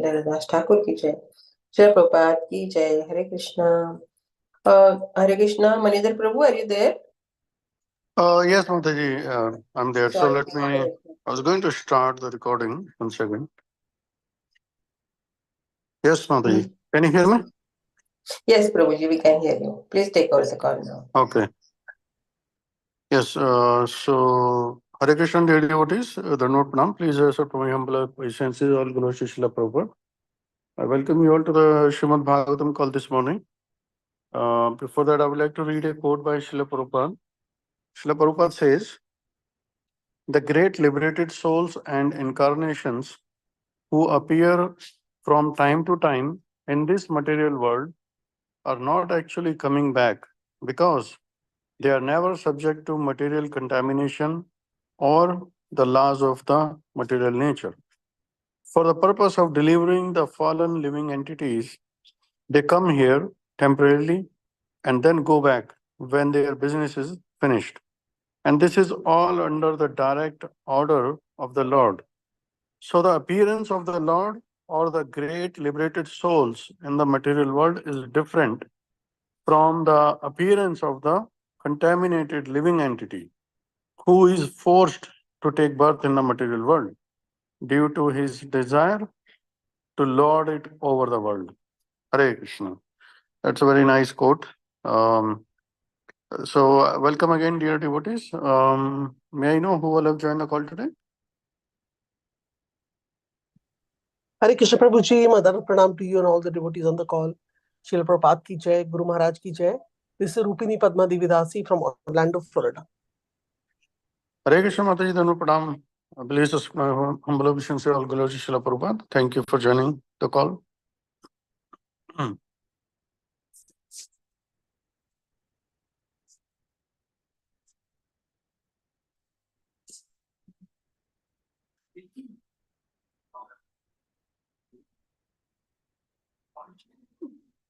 नरदास ठाकुर की जय, जय प्रभुपाद की जय। हरे Krishna. Hare Krishna. Manidhar Prabhu, are you there? Yes, Madhavi, I'm there. So let me. I was going to start the recording. 1 second. Yes, Madhavi. Can you hear me? Yes, Prabhuji, we can hear you. Please take over the call now. Okay. Yes. So Hare Krishna, dear devotees, the note pranam. Please accept my humble obeisances. All glories to Srila Prabhupada. I welcome you all to the Srimad Bhagavatam call this morning. Before that, I would like to read a quote by Srila Prabhupada. Srila Prabhupada says, "The great liberated souls and incarnations who appear from time to time in this material world are not actually coming back because they are never subject to material contamination or the laws of the material nature. For the purpose of delivering the fallen living entities, they come here temporarily and then go back when their business is finished. And this is all under the direct order of the Lord. So the appearance of the Lord or the great liberated souls in the material world is different from the appearance of the contaminated living entity who is forced to take birth in the material world due to his desire to lord it over the world." Hare Krishna. That's a very nice quote. Welcome again, dear devotees. May I know who will have joined the call today? Hare Krishna Prabhuji, Madhavi pranam to you and all the devotees on the call. Srila Prabhupada ki jai, Guru Maharaj ki jai. This is Rupini Padma Devidasi from Orlando, Florida. Hare Krishna Mataji, Dhanu Pradam. Please, humble obeisance to all glories to Srila Prabhupada. Thank you for joining the call.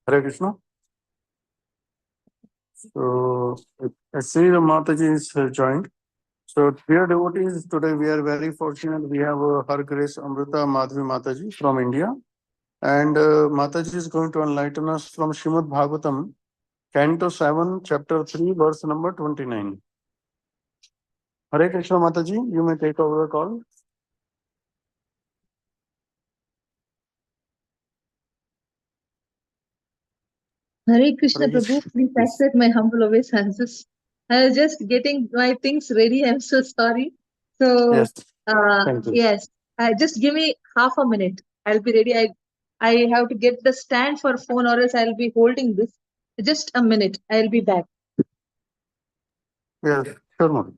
Hare Krishna. So, I see the Mataji is joined. So, dear devotees, today we are very fortunate. We have Her Grace Amruta Madhavi Mataji from India. And Mataji is going to enlighten us from Srimad Bhagvatam, Canto 7, Chapter 3, verse number 29. Hare Krishna Mataji, you may take over the call. Hare Krishna Prabhu, please accept my humble obeisances. I was just getting my things ready. I'm so sorry. So, Yes. yes, just give me half a minute. I'll be ready. I have to get the stand for phone or else I'll be holding this. Just a minute. I'll be back. Yes, sure, ma'am.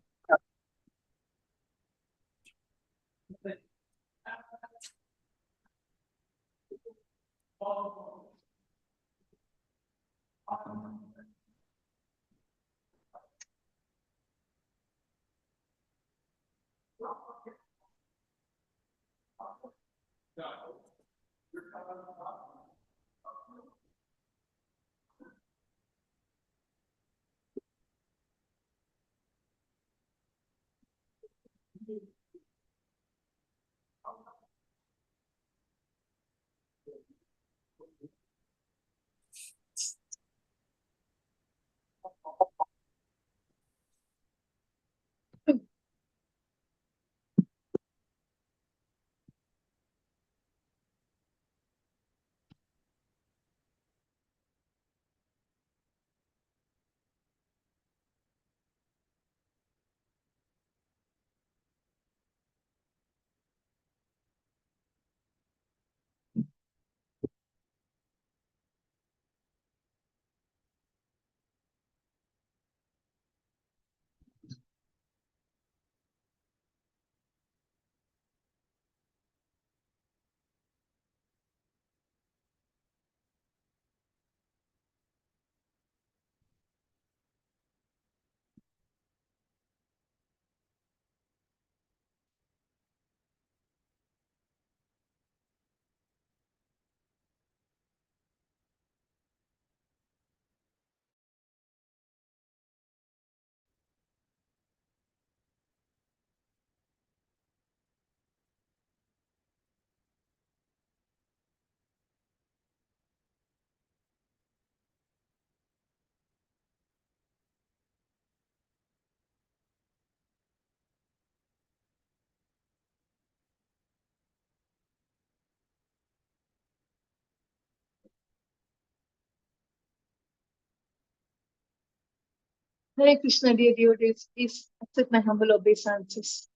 Hare Krishna, dear devotees, please accept my humble obeisances.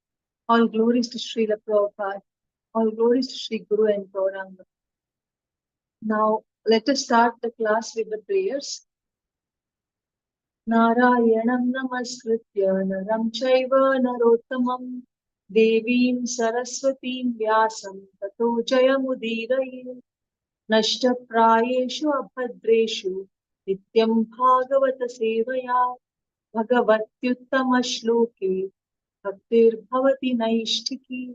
All glories to Srila Prabhupada. All glories to Sri Guru and Gauranga. Now, let us start the class with the prayers. Narayanam namaskritya naram chaiva narottamam devim saraswatim vyasam tato jayamudiraye nashtaprayeshu abhadreshu nityam bhagavata sevaya bhagavatyuttama shloke bhaktirbhavati naishtiki.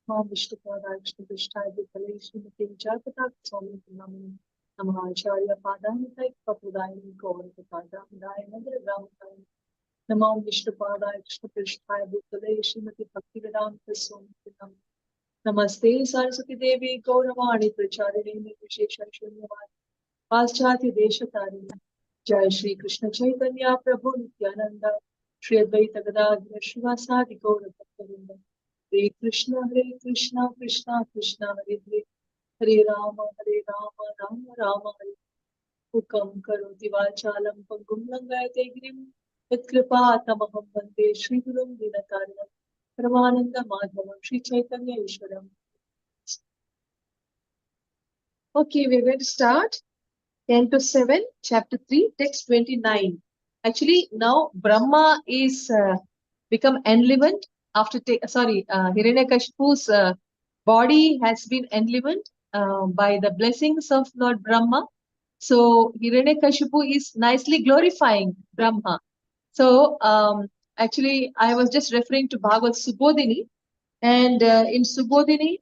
Mom Vishnupada Vishnu Vishtai Bhutale Srimati Jatata Swami Namani Namaha Acharya Padanitai Papudayani Gaurapada Daya Nagar Ramadaya Namam Vishnupada Vishnu Vishtai Bhutale Srimati Bhaktivedanta Swami Namani Namaste Saraswati Devi Gauravani Pracharini Vishesha Shunyavadi Paschatya Deshatari Jai Shri Krishna Chaitanya Prabhu Nityananda Shri Advaita Gadadhara Shivasadi Gaurabhaktavinda Hare Krishna, Krishna Krishna, Hare Hare, Hare Rama, Rama Rama, Hare Ukam Karoti Vachalam Pangum Langayate Grim, Vitkripa Tamaham Bande, Shri Gurum Dinatarinam, Ramananda Madhavam, Shri Chaitanya Ishwaram. Okay, we're going to start 10 to 7, chapter 3, text 29. Actually, now Brahma is become enlivened after Hiranyakashipu's body has been enlivened by the blessings of Lord Brahma. So Hiranyakashipu is nicely glorifying Brahma. So actually, I was just referring to Bhagavad Subodhini, and in Subodhini,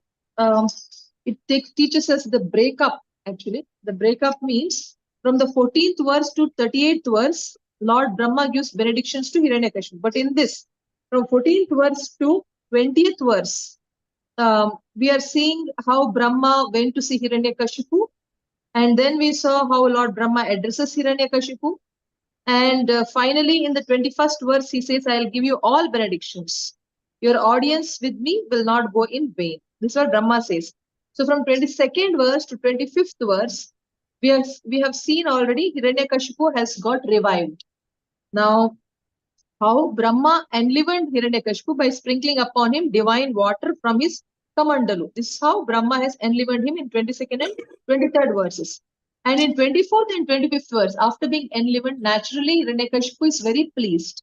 it teaches us the breakup. Actually, the breakup means from the 14th verse to 38th verse, Lord Brahma gives benedictions to Hiranyakashipu. But in this, from 14th verse to 20th verse, we are seeing how Brahma went to see Hiranyakashipu, and then we saw how Lord Brahma addresses Hiranyakashipu, and finally in the 21st verse he says, "I will give you all benedictions. Your audience with me will not go in vain." This is what Brahma says. So from 22nd verse to 25th verse, we have seen already Hiranyakashipu has got revived. Now, how Brahma enlivened Hiranyakashipu by sprinkling upon him divine water from his kamandalu. This is how Brahma has enlivened him in 22nd and 23rd verses. And in 24th and 25th verse, after being enlivened, naturally Hiranyakashipu is very pleased.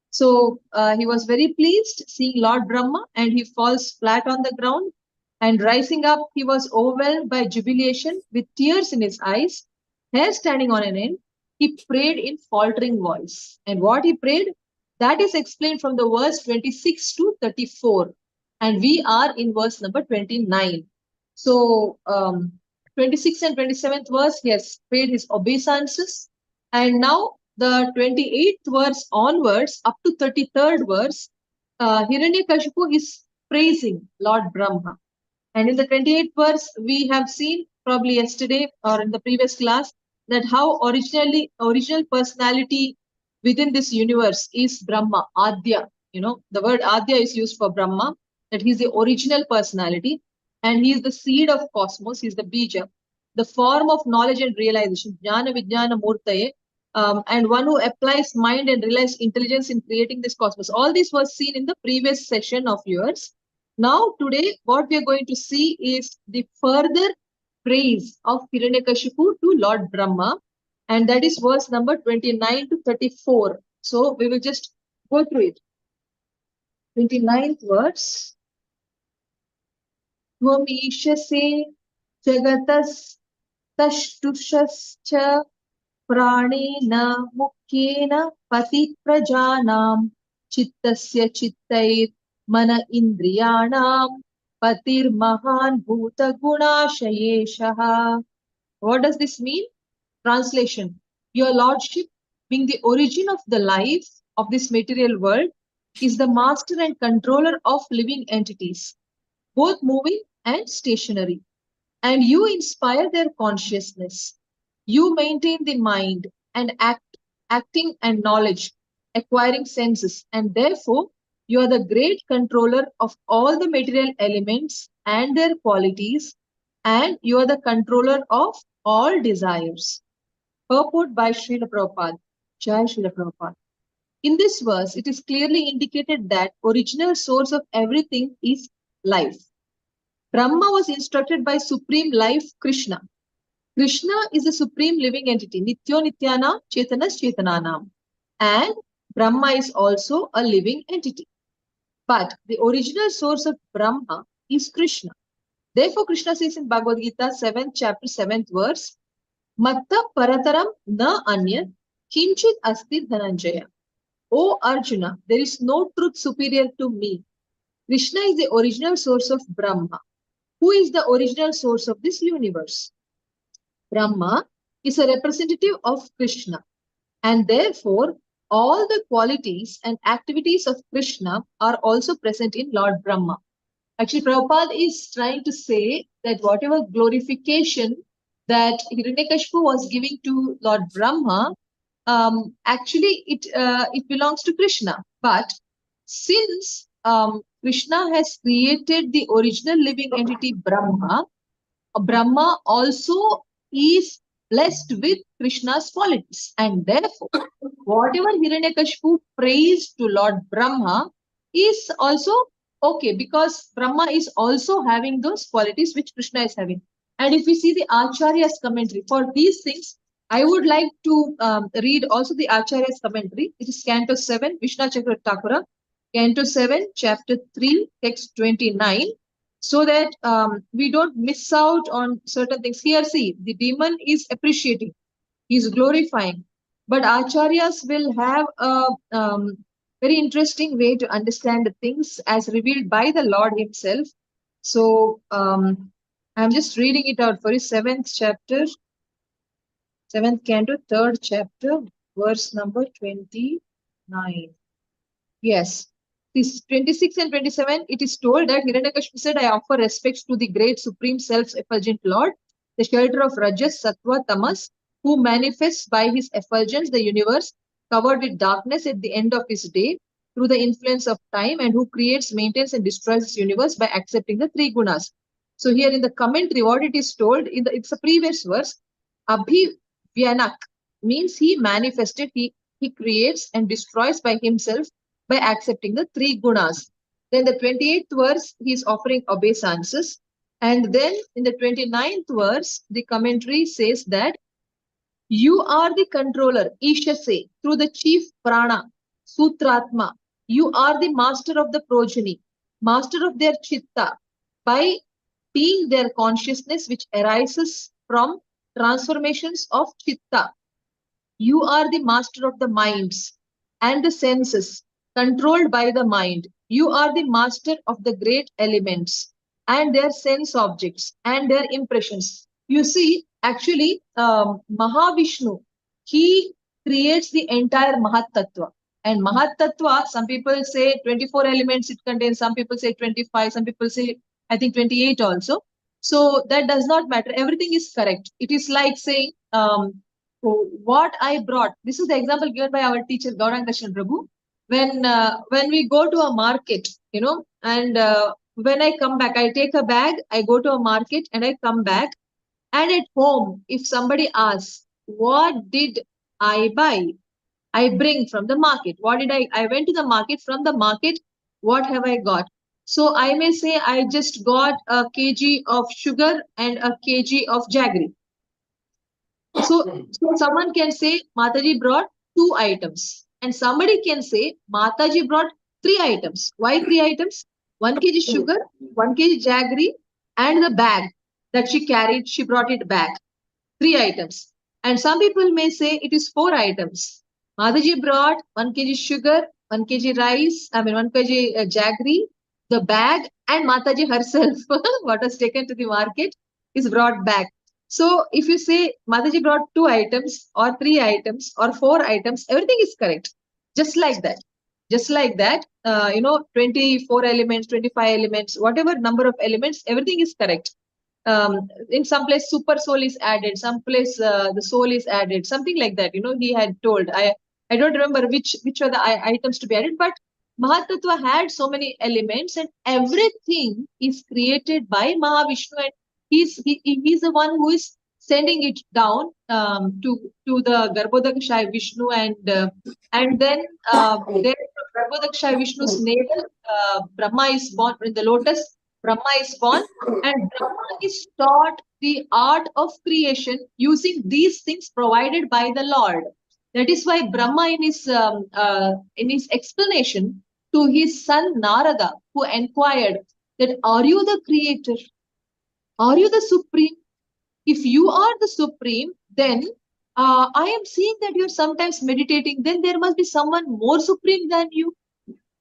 So he was very pleased seeing Lord Brahma, and he falls flat on the ground. And rising up, he was overwhelmed by jubilation with tears in his eyes, hair standing on an end. He prayed in faltering voice. And what he prayed, that is explained from the verse 26 to 34. And we are in verse number 29. So 26th and 27th verse, he has prayed his obeisances. And now the 28th verse onwards, up to 33rd verse, Hiranyakashipu is praising Lord Brahma. And in the 28th verse, we have seen probably yesterday or in the previous class that how original personality within this universe is Brahma, Adya. You know, the word Adya is used for Brahma, that he is the original personality, and he is the seed of cosmos, he is the bija, the form of knowledge and realization, Jnana Vijnana Murtaye, and one who applies mind and realized intelligence in creating this cosmos. All this was seen in the previous session of yours. Now, today, what we are going to see is the further praise of Hiranyakashipu to Lord Brahma, and that is verse number 29 to 34. So, we will just go through it. 29th verse. Tvamishase jagatas tashtushascha pranena mukyena pati prajanam chittasya chittair mana indriyanam patir mahan bhuta gunashayeshaha. What does this mean? Translation: Your Lordship, being the origin of the life of this material world, is the master and controller of living entities, both moving and stationary, and you inspire their consciousness. You maintain the mind and acting and knowledge, acquiring senses, and therefore you are the great controller of all the material elements and their qualities, and you are the controller of all desires. Purport by Srila Prabhupada. Jai Srila Prabhupada. In this verse, it is clearly indicated that original source of everything is life. Brahma was instructed by Supreme Life Krishna. Krishna is the supreme living entity, Nityo Nityanam, Chetanas Chetananam. And Brahma is also a living entity. But the original source of Brahma is Krishna. Therefore, Krishna says in Bhagavad Gita 7th chapter 7th verse, Matta Parataram na Anyat Kinchit Asti Dhananjaya. O Arjuna, there is no truth superior to me. Krishna is the original source of Brahma. Who is the original source of this universe? Brahma is a representative of Krishna, and therefore all the qualities and activities of Krishna are also present in Lord Brahma. Actually, Prabhupada is trying to say that whatever glorification that Hiranyakashipu was giving to Lord Brahma, actually it belongs to Krishna. But since Krishna has created the original living entity Brahma, Brahma also is blessed with Krishna's qualities. And therefore, whatever Hiranyakashipu praised to Lord Brahma is also okay, because Brahma is also having those qualities which Krishna is having. And if we see the Acharya's commentary for these things, I would like to read also the Acharya's commentary. It is Canto 7, Vishnu Chakra Thakura, Canto 7, Chapter 3, Text 29. So that we don't miss out on certain things. Here, see, the demon is appreciating, he's glorifying, but acharyas will have a very interesting way to understand the things as revealed by the Lord himself. So I'm just reading it out for you. 7th chapter, 7th canto, 3rd chapter, verse number 29. Yes. This 26 and 27, it is told that Hiranyakashipu said, I offer respects to the great supreme self-effulgent Lord, the shelter of Rajas, Sattva, Tamas, who manifests by his effulgence the universe covered with darkness at the end of his day through the influence of time, and who creates, maintains, and destroys this universe by accepting the three gunas. So here in the commentary, what it is told, it's a previous verse, Abhivyanak means he manifested, he creates and destroys by himself by accepting the three gunas. Then the 28th verse, he is offering obeisances. And then in the 29th verse, the commentary says that you are the controller, Ishase, through the chief prana, Sutratma. You are the master of the progeny, master of their chitta, by being their consciousness which arises from transformations of chitta. You are the master of the minds and the senses, controlled by the mind. You are the master of the great elements and their sense objects and their impressions. You see, actually, Mahavishnu, he creates the entire Mahatattva. And Mahatattva, some people say 24 elements it contains, some people say 25, some people say, I think 28 also. So that does not matter. Everything is correct. It is like saying, what I brought. This is the example given by our teacher, Gauranga Krishna Prabhu. When we go to a market, and when I come back, I take a bag, I go to a market and I come back. And at home, if somebody asks, what did I buy? I bring from the market. What did I went to the market. From the market, what have I got? So I may say I just got a kg of sugar and a kg of jaggery. So someone can say Mataji brought 2 items, and somebody can say Mataji brought 3 items. Why 3 items? 1 kg sugar, 1 kg jaggery, and the bag that she carried, she brought it back. 3 items. And some people may say it is 4 items. Mataji brought 1 kg sugar, 1 kg rice, 1 kg jaggery, the bag, and Mataji herself, what was taken to the market, is brought back. So if you say Mataji brought 2 items or 3 items or 4 items, everything is correct. Just like that. Just like that, 24 elements, 25 elements, whatever number of elements, everything is correct. In some place super soul is added, some place the soul is added, something like that. He had told. I don't remember which are the items to be added, but Mahatattva had so many elements, and everything is created by Mahavishnu, and he's the one who is sending it down to the Garbhodakshaya Vishnu, and then there Garbhodakshaya Vishnu's navel, Brahma is born in the lotus. Brahma is born, and Brahma is taught the art of creation using these things provided by the Lord. That is why Brahma, in his explanation to his son Narada, who inquired that, are you the creator? Are you the supreme? If you are the supreme, then I am seeing that you're sometimes meditating. Then there must be someone more supreme than you.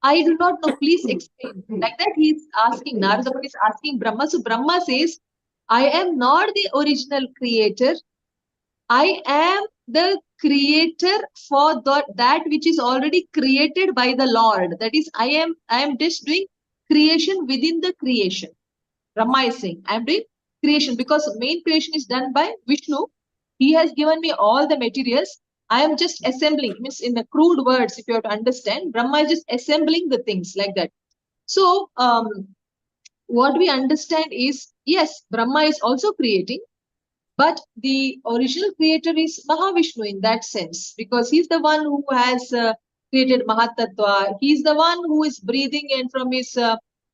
I do not know. Please explain. Like that, he is asking, Narada is asking Brahma. So Brahma says, I am not the original creator. I am the creator for that which is already created by the Lord. That is, I am just doing creation within the creation. Brahma is saying, I am doing creation because main creation is done by Vishnu. He has given me all the materials. I am just assembling. Means in the crude words, if you have to understand, Brahma is just assembling the things like that. So what we understand is, yes, Brahma is also creating, but the original creator is Mahavishnu in that sense, because he's the one who has created Mahatattva. He's the one who is breathing, and from his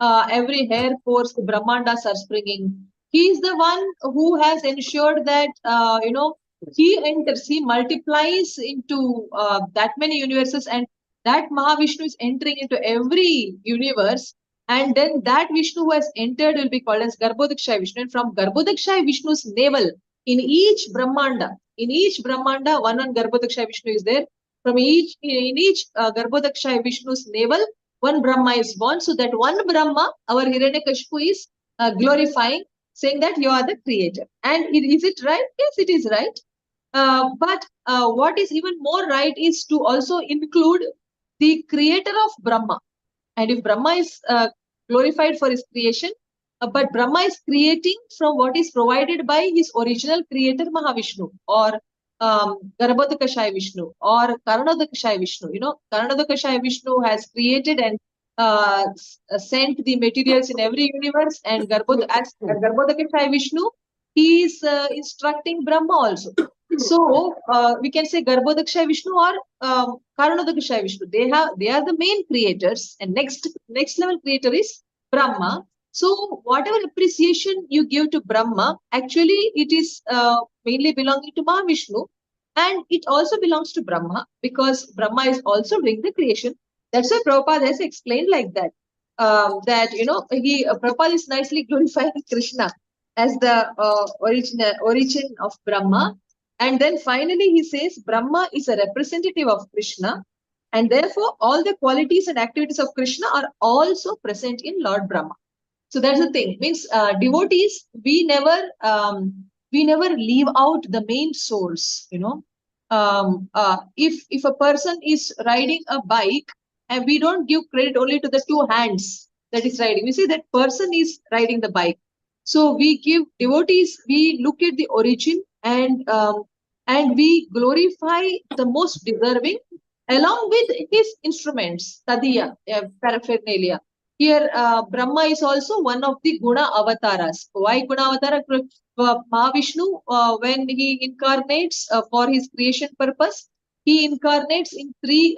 every hair pores, the Brahmandas are springing. He's the one who has ensured that, he enters, he multiplies into that many universes, and that Mahavishnu is entering into every universe. And then that Vishnu who has entered will be called as Garbhodakshaya Vishnu. And from Garbhodakshaya Vishnu's navel, in each Brahmanda, one Garbhodakshaya Vishnu is there. In each Garbhodakshaya Vishnu's navel, one Brahma is born. So that one Brahma, our Hiranyakashipu is glorifying, saying that you are the creator. And is it right? Yes, it is right. But what is even more right is to also include the creator of Brahma. And if Brahma is glorified for his creation, but Brahma is creating from what is provided by his original creator Mahavishnu, or Garbhodakashaya Vishnu, or Karanodakashaya Vishnu. Karanodakashaya Vishnu has created and sent the materials in every universe, and Garbhodakashaya Vishnu, he is instructing Brahma also. So we can say Garbhodakashaya Vishnu or Karanodakashaya Vishnu. They are the main creators, and next level creator is Brahma. So whatever appreciation you give to Brahma, actually it is mainly belonging to Mahavishnu, and it also belongs to Brahma, because Brahma is also doing the creation. That's why Prabhupada has explained like that. Prabhupada is nicely glorifying Krishna as the origin of Brahma. And then finally he says Brahma is a representative of Krishna, and therefore all the qualities and activities of Krishna are also present in Lord Brahma. So that's the thing. Means devotees, we never leave out the main source. If a person is riding a bike, and we don't give credit only to the two hands that is riding, we say that person is riding the bike. So we give devotees, we look at the origin, and we glorify the most deserving along with his instruments, tadiya, paraphernalia. Here, Brahma is also one of the Guna avatars. Why Guna avatara? Mahavishnu, when he incarnates for his creation purpose, he incarnates in three,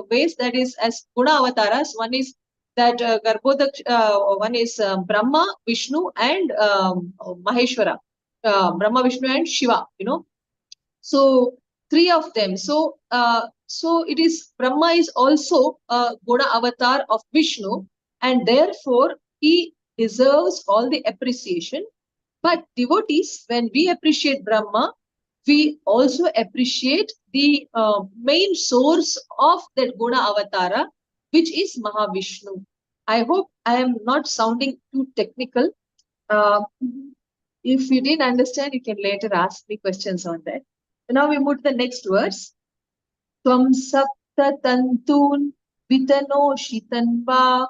ways. That is as Guna avatars. One is that one is Brahma, Vishnu, and Maheshwara. Brahma, Vishnu, and Shiva. So three of them. So it is Brahma is also a Guna avatar of Vishnu, and therefore he deserves all the appreciation. But devotees, when we appreciate Brahma, we also appreciate the main source of that Guna avatara, which is Mahavishnu. I hope I am not sounding too technical. If you didn't understand, you can later ask me questions on that. So now we move to the next verse. Tvam sapta tantun vitanoshi tanva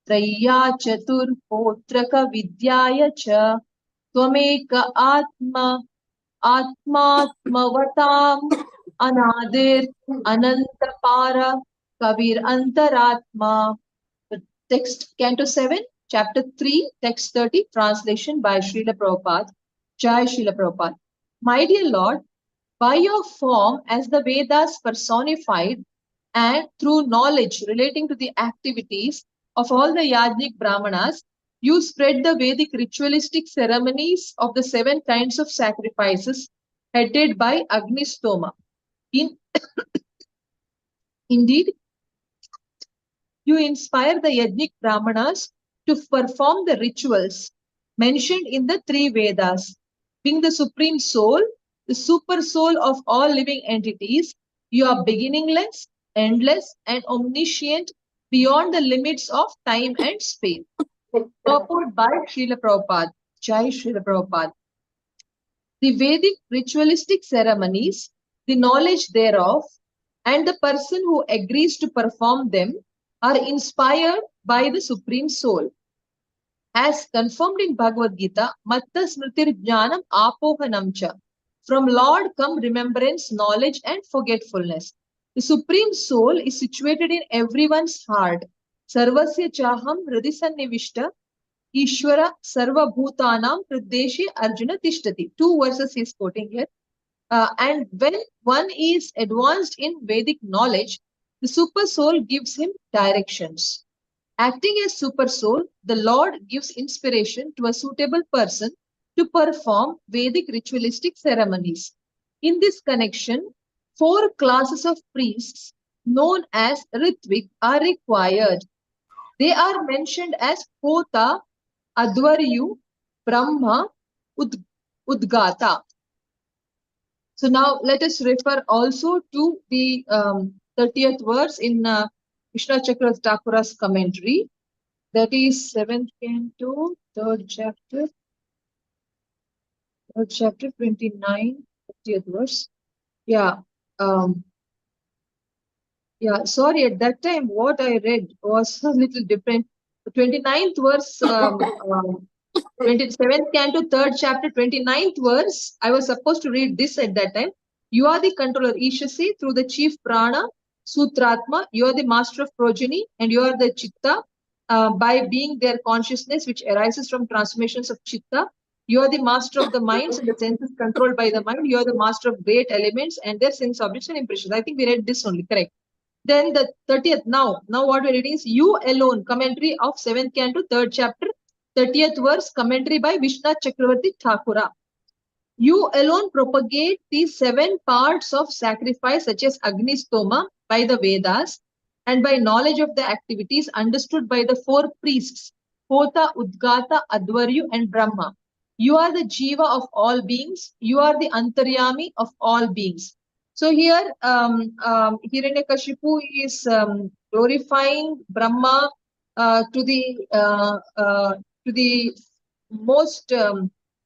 trayya chatur potraka vidyaya cha tvameka atmatmavatam anadir anantapara kavir antaratma. The text, Canto 7, Chapter 3, Text 30, translation by Srila Prabhupada. Jai Srila Prabhupada. My dear Lord, by your form as the Vedas personified and through knowledge relating to the activities of all the Yajnik Brahmanas, you spread the Vedic ritualistic ceremonies of the 7 kinds of sacrifices headed by Agnistoma. Indeed, you inspire the Yajnik Brahmanas to perform the rituals mentioned in the 3 Vedas. Being the Supreme Soul, the super soul of all living entities, you are beginningless, endless, and omniscient beyond the limits of time and space. Purport by Srila Prabhupada. Jai Srila Prabhupada. The Vedic ritualistic ceremonies, the knowledge thereof, and the person who agrees to perform them are inspired by the Supreme Soul. As confirmed in Bhagavad Gita, Matta Smritir Jnanam Apohanam Cha. From Lord come remembrance, knowledge, and forgetfulness. The Supreme Soul is situated in everyone's heart. Sarvasya Chaham Hridisannivishta Ishvara Sarva Bhutanam Pradeshi Arjuna Tishtati. 2 verses he is quoting here. And when one is advanced in Vedic knowledge, the super soul gives him directions. Acting as super soul, the Lord gives inspiration to a suitable person to perform Vedic ritualistic ceremonies. In this connection, 4 classes of priests known as Ritvik are required. They are mentioned as Hota, Advaryu, Brahma, Udgata. So now let us refer also to the 30th verse in Vishnu Chakravarti Thakura's commentary. That is 7th canto, 3rd chapter, 29, 30th verse. Yeah. Yeah, sorry, at that time what I read was a little different. The 29th verse, 27th canto, 3rd chapter, 29th verse, I was supposed to read this at that time. You are the controller, Ishasi, through the chief prana, Sutratma, you are the master of progeny, and you are the Chitta, by being their consciousness which arises from transformations of Chitta. You are the master of the minds and the senses controlled by the mind. You are the master of great elements and their sense objects and impressions. I think we read this only, correct? Then the 30th, now what we're reading is You Alone, commentary of 7th canto, 3rd chapter, 30th verse, commentary by Vishnu Chakravarti Thakura. You alone propagate the 7 parts of sacrifice such as Agnistoma by the Vedas and by knowledge of the activities understood by the 4 priests, Hota, Udgata, Advaryu and Brahma. You are the Jiva of all beings. You are the Antaryami of all beings. So here, Hiranyakashipu is glorifying Brahma to the most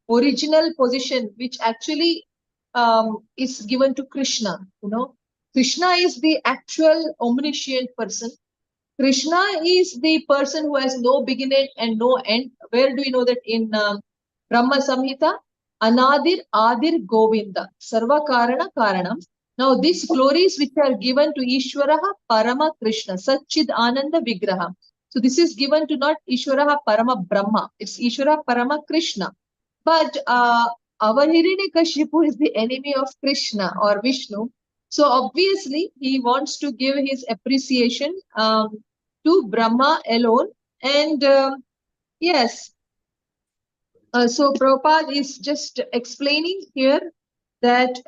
original position, which actually is given to Krishna. Krishna is the actual omniscient person. Krishna is the person who has no beginning and no end. Where do we know that? In Brahma Samhita, Anadir Adir Govinda, Sarva Karana Karanam. Now these glories which are given to Ishwaraha Parama Krishna, Satchid Ananda Vigraha. So this is given to not Ishwaraha Parama Brahma, it's Ishwara Parama Krishna. But our Hiranyakashipu is the enemy of Krishna or Vishnu. So obviously he wants to give his appreciation to Brahma alone. And yes, so Prabhupada is just explaining here that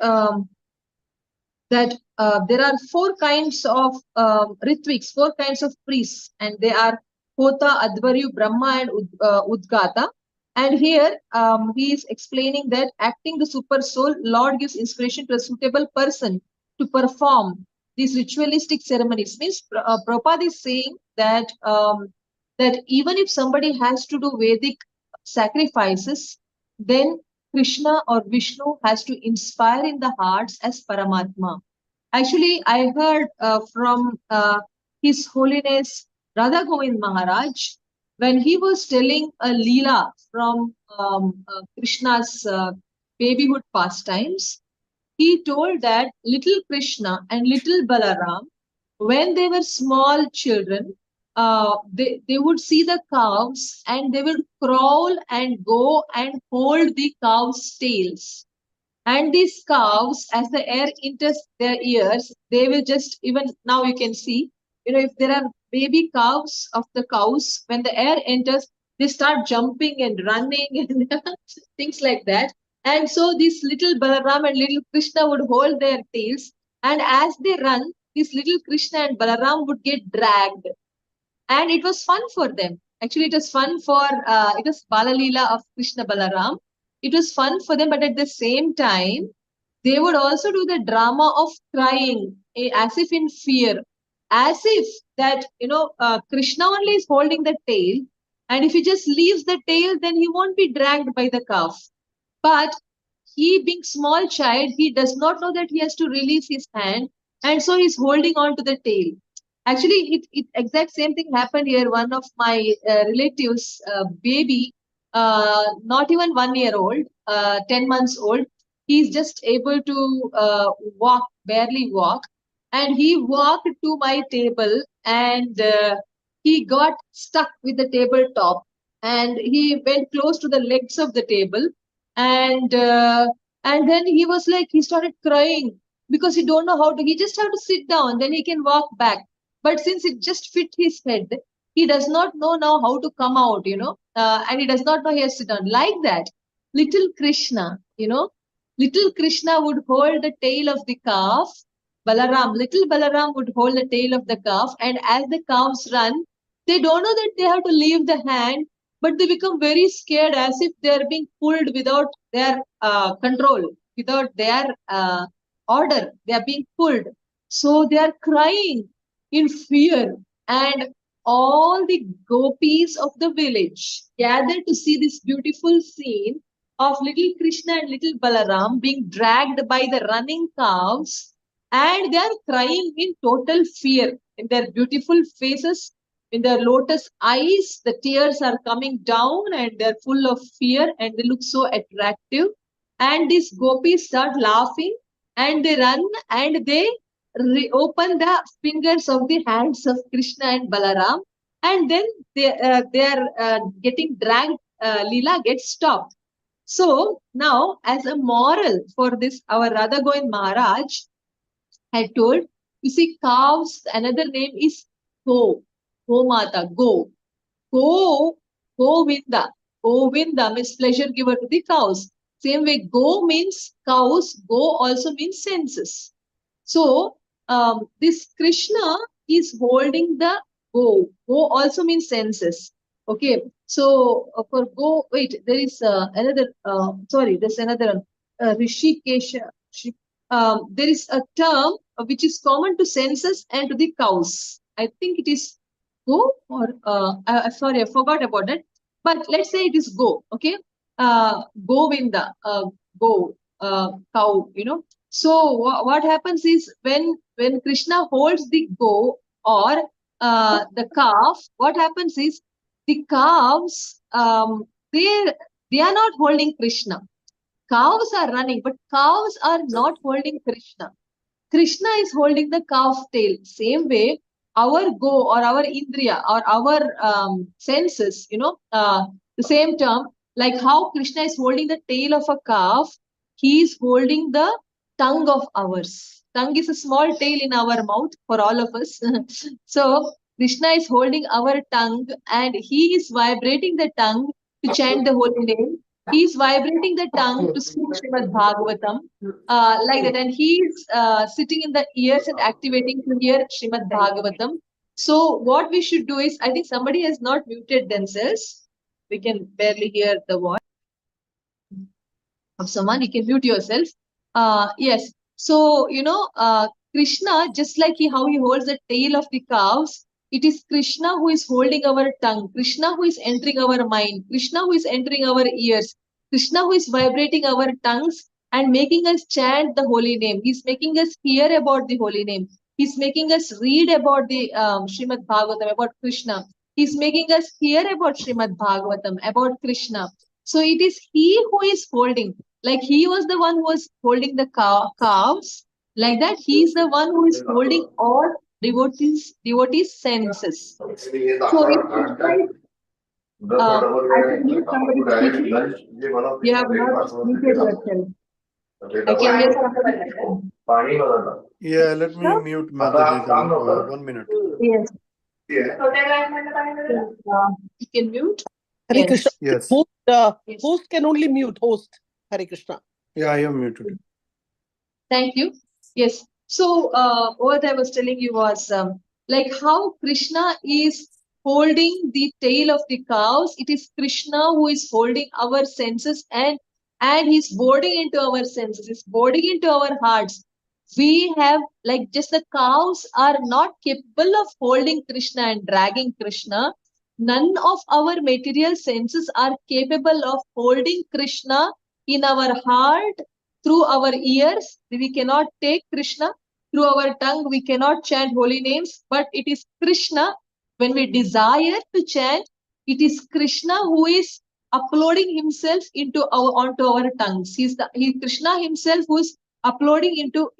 there are 4 kinds of Ritviks, 4 kinds of priests, and they are Hota, Advaryu, Brahma, and Udgata. And here he is explaining that acting the super soul, Lord gives inspiration to a suitable person to perform these ritualistic ceremonies. Means Prabhupada is saying that that even if somebody has to do Vedic sacrifices, then Krishna or Vishnu has to inspire in the hearts as Paramatma. Actually, I heard from His Holiness Radha Govind Maharaj, when he was telling a Leela from Krishna's babyhood pastimes, he told that little Krishna and little Balaram, when they were small children, they would see the calves and they will crawl and go and hold the calves' tails. And these calves, as the air enters their ears, they will just, even now you can see, if there are baby calves of the cows, when the air enters, they start jumping and running and things like that. And so this little Balaram and little Krishna would hold their tails. And as they run, this little Krishna and Balaram would get dragged. And it was fun for them. Actually, it was fun for, it was Balalila of Krishna Balaram. It was fun for them, but at the same time, they would also do the drama of crying, as if in fear, as if that, Krishna only is holding the tail. And if he just leaves the tail, then he won't be dragged by the calf. But he, being small child, he does not know that he has to release his hand. And so he's holding on to the tail. Actually, it exact same thing happened here. One of my relatives, baby, not even 1 year old, 10 months old, he's just able to walk, barely walk. And he walked to my table and he got stuck with the tabletop and he went close to the legs of the table. And then he was like, he started crying because he don't know how to, he just have to sit down, then he can walk back. But since it just fit his head, he does not know now how to come out, and he does not know he has to sit down. Like that, little Krishna, little Krishna would hold the tail of the calf. Little Balaram would hold the tail of the calf. And as the calves run, they don't know that they have to leave the hand, but they become very scared as if they are being pulled without their control, without their order. They are being pulled. So they are crying in fear, and all the gopis of the village gathered to see this beautiful scene of little Krishna and little Balaram being dragged by the running calves, and they are crying in total fear. In their beautiful faces, in their lotus eyes, the tears are coming down and they're full of fear and they look so attractive. And these gopis start laughing and they run and they open the fingers of the hands of Krishna and Balaram, and then they are getting dragged. Leela gets stopped. So now, as a moral for this, our Radha Govind Maharaj had told, you see, calves, another name is Go, Mata, Go, Govinda. Govinda means pleasure giver to the cows. Same way, Go means cows, Go also means senses. So this Krishna is holding the Go. Go also means senses. Okay. So for Go, wait, there is another. There's another Rishikesha. There is a term which is common to senses and to the cows. I think it is Go or sorry, I forgot about it. But let's say it is Go. Okay. Govinda. Go. Cow. So what happens is when Krishna holds the go or the calf, what happens is the calves they are not holding Krishna. Cows are running, but cows are not holding Krishna. Krishna is holding the calf tail. Same way, our go or our indriya or our senses, the same term, like how Krishna is holding the tail of a calf, he is holding the tongue of ours. Tongue is a small tail in our mouth for all of us. So Krishna is holding our tongue and he is vibrating the tongue to chant the holy name. He is vibrating the tongue to speak Srimad Bhagvatam, like that. And he is sitting in the ears and activating to hear Srimad Bhagavatam. So what we should do is, I think somebody has not muted themselves. We can barely hear the voice of someone. You can mute yourself. Yes. So, Krishna, just like how he holds the tail of the cows, it is Krishna who is holding our tongue, Krishna who is entering our mind, Krishna who is entering our ears, Krishna who is vibrating our tongues and making us chant the holy name. He's making us hear about the holy name. He's making us read about the Srimad Bhagavatam, about Krishna. He's making us hear about Srimad Bhagavatam, about Krishna. So it is he who is holding. Like he was the one who was holding the calves. Like that, he is the one who is holding all devotees' senses. So if you guys, I can hear somebody speaking. You have not muted yourself. I can hear somebody speaking. Yeah, let me Krishna? mute Madhavi then. 1 minute. Yes. You can mute. Hare Krishna. Yes. Host, Yes. host can only mute host. Hare Krishna. Yeah, I am muted. Thank you. Yes. So what I was telling you was like how Krishna is holding the tail of the cows. It is Krishna who is holding our senses and he's boarding into our senses. He's boarding into our hearts. We have like just the cows are not capable of holding Krishna and dragging Krishna. None of our material senses are capable of holding Krishna in our heart. Through our ears, we cannot take Krishna. Through our tongue, we cannot chant holy names. But it is Krishna. When we desire to chant, it is Krishna who is uploading himself onto our tongues. He's Krishna himself who is uploading into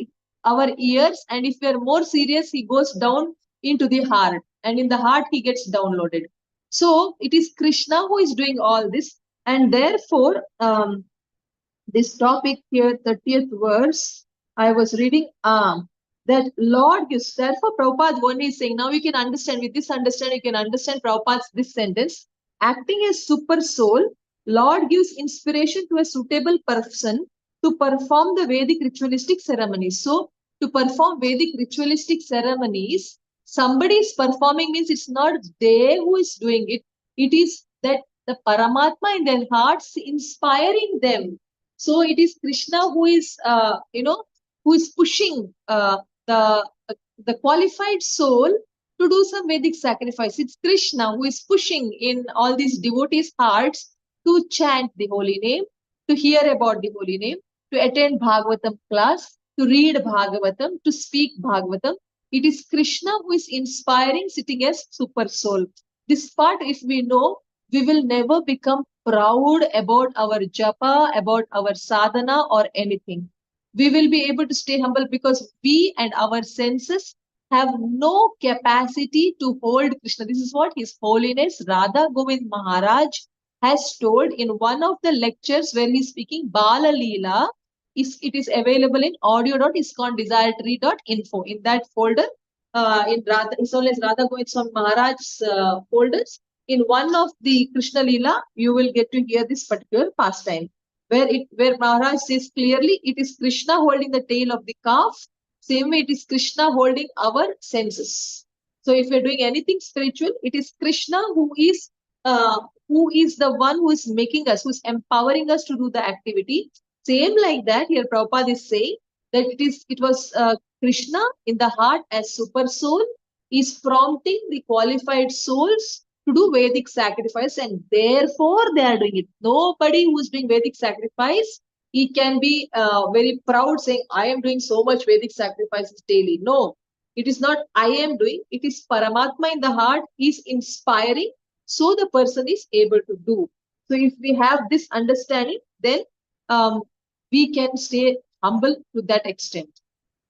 our ears. And if we are more serious, he goes down into the heart. And in the heart, he gets downloaded. So it is Krishna who is doing all this. And therefore, this topic here, 30th verse, I was reading that Lord gives. Therefore, Prabhupada one is saying, now we can understand, with this understanding, you can understand Prabhupada's this sentence. Acting as super soul, Lord gives inspiration to a suitable person to perform the Vedic ritualistic ceremonies. So, to perform Vedic ritualistic ceremonies, somebody is performing means it's not they who is doing it. It is that the Paramatma in their hearts inspiring them. So it is Krishna who is, who is pushing the qualified soul to do some Vedic sacrifice. It's Krishna who is pushing in all these devotees' hearts to chant the holy name, to hear about the holy name, to attend Bhagavatam class, to read Bhagavatam, to speak Bhagavatam. It is Krishna who is inspiring, sitting as super soul. This part, if we know, we will never become proud about our japa, about our sadhana or anything. We will be able to stay humble because we and our senses have no capacity to hold Krishna. This is what His Holiness Radha Govind Maharaj has told in one of the lectures where he's speaking Bala Leela. It is available in audio.iscondesiretory.info. In that folder, in Radha, His Holiness Radha Govind Swami Maharaj's folders, in one of the Krishna Leela, you will get to hear this particular pastime, where Maharaj says clearly, it is Krishna holding the tail of the calf. Same way, it is Krishna holding our senses. So, if we're doing anything spiritual, it is Krishna who is the one who is making us, who is empowering us to do the activity. Same like that, here Prabhupada is saying that it was Krishna in the heart as super soul is prompting the qualified souls to do Vedic sacrifice, and therefore they are doing it. Nobody who is doing Vedic sacrifice, he can be very proud saying, I am doing so much Vedic sacrifices daily. No, it is not I am doing, it is Paramatma in the heart is inspiring, so the person is able to do. So if we have this understanding, then we can stay humble to that extent.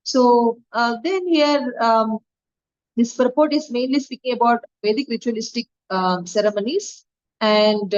So then here, this purport is mainly speaking about Vedic ritualistic ceremonies. And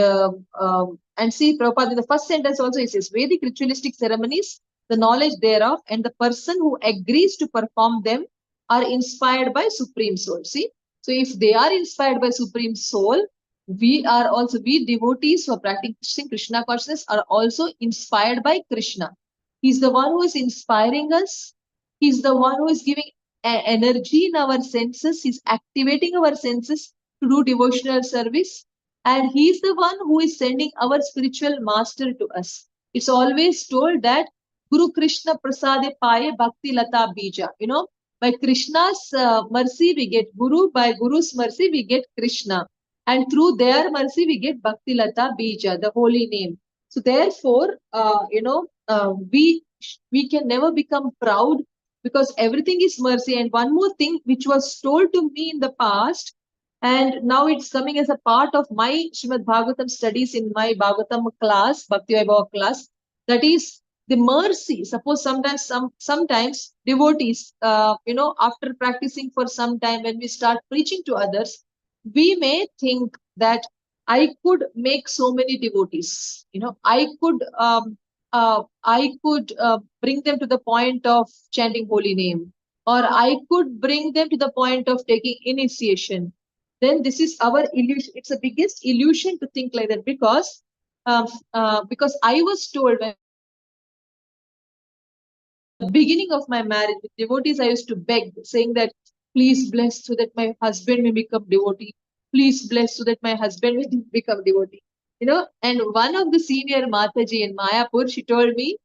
see, Prabhupada in the first sentence also, it says Vedic ritualistic ceremonies, the knowledge thereof, and the person who agrees to perform them are inspired by Supreme Soul. See, so if they are inspired by Supreme Soul, we devotees who are practicing Krishna consciousness are also inspired by Krishna. He's the one who is inspiring us. He's the one who is giving energy in our senses. He's activating our senses to do devotional service. And he's the one who is sending our spiritual master to us. It's always told that Guru Krishna Prasade Paye Bhakti Lata Bija. By Krishna's mercy we get Guru, by Guru's mercy we get Krishna. And through their mercy we get Bhakti Lata Bija, the holy name. So therefore, we can never become proud, because everything is mercy. And one more thing which was told to me in the past, and now it's coming as a part of my Srimad Bhagavatam studies in my Bhagavatam class, Bhakti Vaibhava class, that is the mercy. Suppose sometimes devotees, after practicing for some time, when we start preaching to others, we may think that I could make so many devotees. I could bring them to the point of chanting holy name, or I could bring them to the point of taking initiation. Then this is our illusion. It's the biggest illusion to think like that, because I was told when the beginning of my marriage with devotees, I used to beg, saying that please bless so that my husband may become devotee. Please bless so that my husband may become devotee. And one of the senior Mataji in Mayapur, she told me,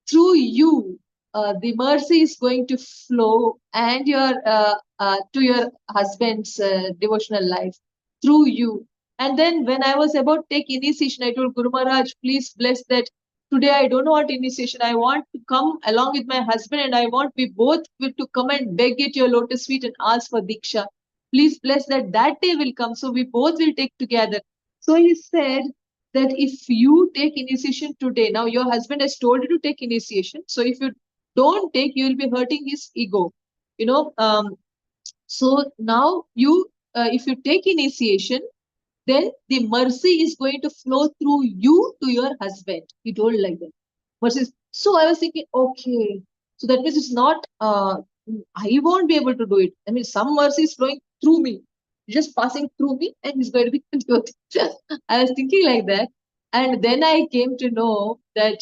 through you, the mercy is going to flow and to your husband's devotional life through you. And then when I was about to take initiation, I told Guru Maharaj, please bless that today I don't want initiation. I want to come along with my husband, and I want we both to come and beg at your lotus feet and ask for Diksha. Please bless that day will come. So we both will take together. So he said that if you take initiation today, now your husband has told you to take initiation. So if you don't take, you will be hurting his ego. So now if you take initiation, then the mercy is going to flow through you to your husband. He told like that. Versus, so I was thinking, okay, so that means it's not, I won't be able to do it. I mean, some mercy is flowing through me, just passing through me, and he's going to be converted. I was thinking like that. And then I came to know that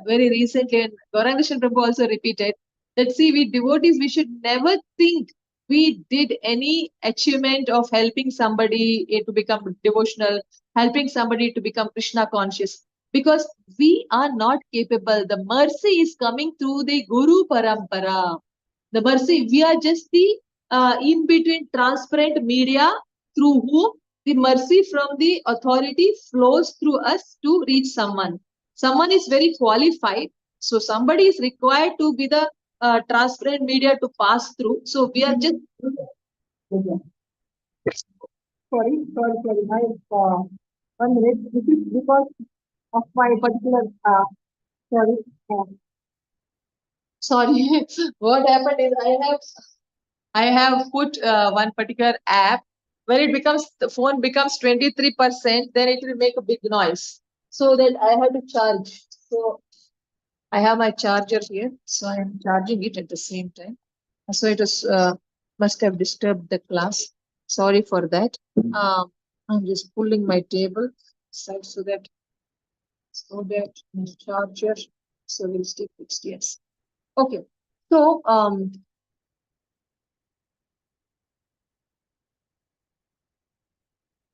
very recently, and Gauranga Prabhu also repeated, that see, we devotees, we should never think we did any achievement of helping somebody to become devotional, helping somebody to become Krishna conscious, because we are not capable. The mercy is coming through the Guru Parampara. The mercy, we are just the in-between transparent media through whom the mercy from the authority flows through us to reach someone. Someone is very qualified, so somebody is required to be the transparent media to pass through. So we are just sorry. I 1 minute. This is because of my particular sorry. What happened is I have put one particular app where the phone becomes 23%, then it will make a big noise. So that I have to charge. So I have my charger here, so I am charging it at the same time. So it was must have disturbed the class. Sorry for that. I'm just pulling my table aside so that my charger. So we'll stay fixed. Yes. Okay. So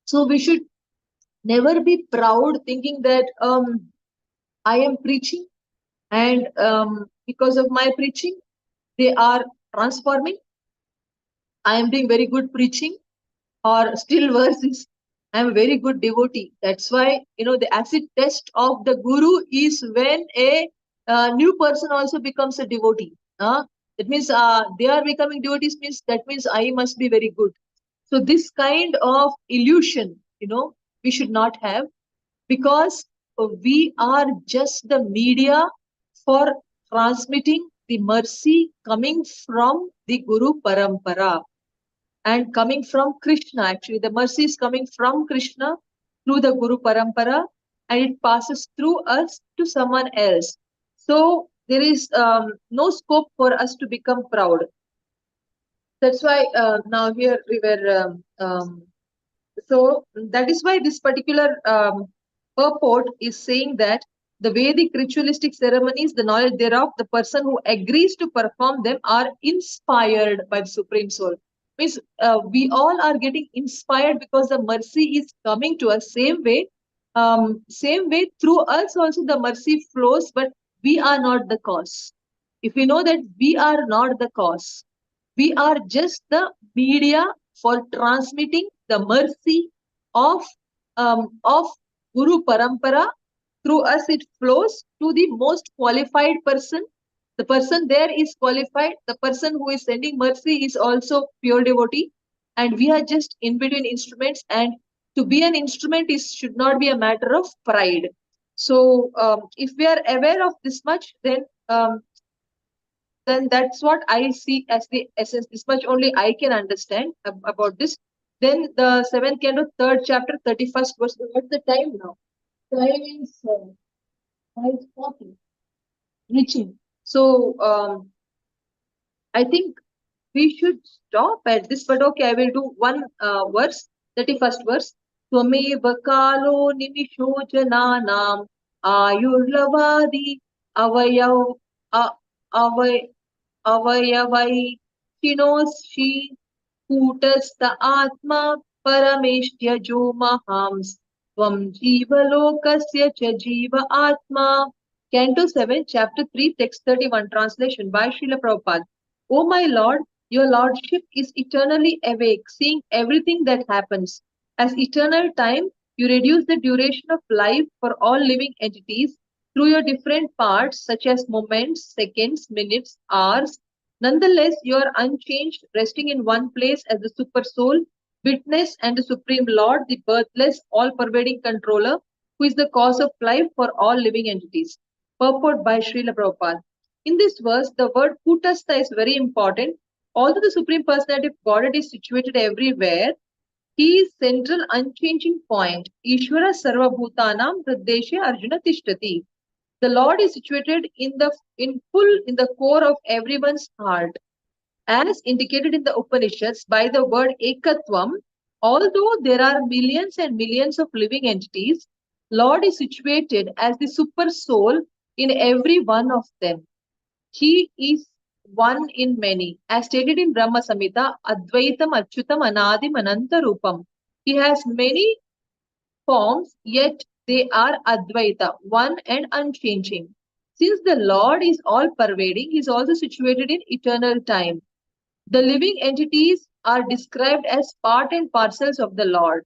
so we should never be proud, thinking that I am preaching, and because of my preaching, they are transforming. I am doing very good preaching, or still worse is I am a very good devotee. That's why, the acid test of the guru is when a new person also becomes a devotee. That means they are becoming devotees, that means I must be very good. So this kind of illusion, we should not have, because we are just the media for transmitting the mercy coming from the Guru Parampara and coming from Krishna. Actually, the mercy is coming from Krishna through the Guru Parampara, and it passes through us to someone else. So there is no scope for us to become proud. That's why now here we were. So that is why this particular purport is saying that the Vedic ritualistic ceremonies, the knowledge thereof, the person who agrees to perform them are inspired by the Supreme Soul. Means we all are getting inspired because the mercy is coming to us. Same way through us also the mercy flows, but we are not the cause. If we know that we are not the cause, we are just the media for transmitting the mercy of Guru Parampara. Through us it flows to the most qualified person. The person there is qualified. The person who is sending mercy is also pure devotee. And we are just in between instruments. And to be an instrument should not be a matter of pride. So if we are aware of this much, then that's what I see as the essence. This much only I can understand about this. Then the 7th canto, 3rd chapter, 31st verse. What's the time now? Time is 5:40. Reaching. So I think we should stop at this, but okay, I will do one verse, 31st verse. Tvameva kalo nimisho jananam ayurlavadi avayav avay avayavai chinoshi kutastha atma parameshya jo mahams tvam jiva lokasya cha jiva atma. Canto 7, chapter 3, text 31, translation by Srila Prabhupada. O my Lord, your Lordship is eternally awake, seeing everything that happens. As eternal time, you reduce the duration of life for all living entities through your different parts, such as moments, seconds, minutes, hours. Nonetheless, you are unchanged, resting in one place as the Super Soul, Witness, and the Supreme Lord, the birthless, all-pervading controller, who is the cause of life for all living entities. Purport by Srila Prabhupada. In this verse, the word Kutastha is very important. Although the Supreme Personality of Godhead is situated everywhere, he is central, unchanging point. Ishvara Sarva Bhutanam Hrideshe Arjuna Tishtati. The Lord is situated in the core of everyone's heart. As indicated in the Upanishads by the word Ekatvam, although there are millions and millions of living entities, Lord is situated as the super soul in every one of them. He is one in many. As stated in Brahma Samhita, Advaitam Achyutam Anadim Ananta Rupam. He has many forms, yet they are Advaita, one and unchanging. Since the Lord is all-pervading, he is also situated in eternal time. The living entities are described as part and parcels of the Lord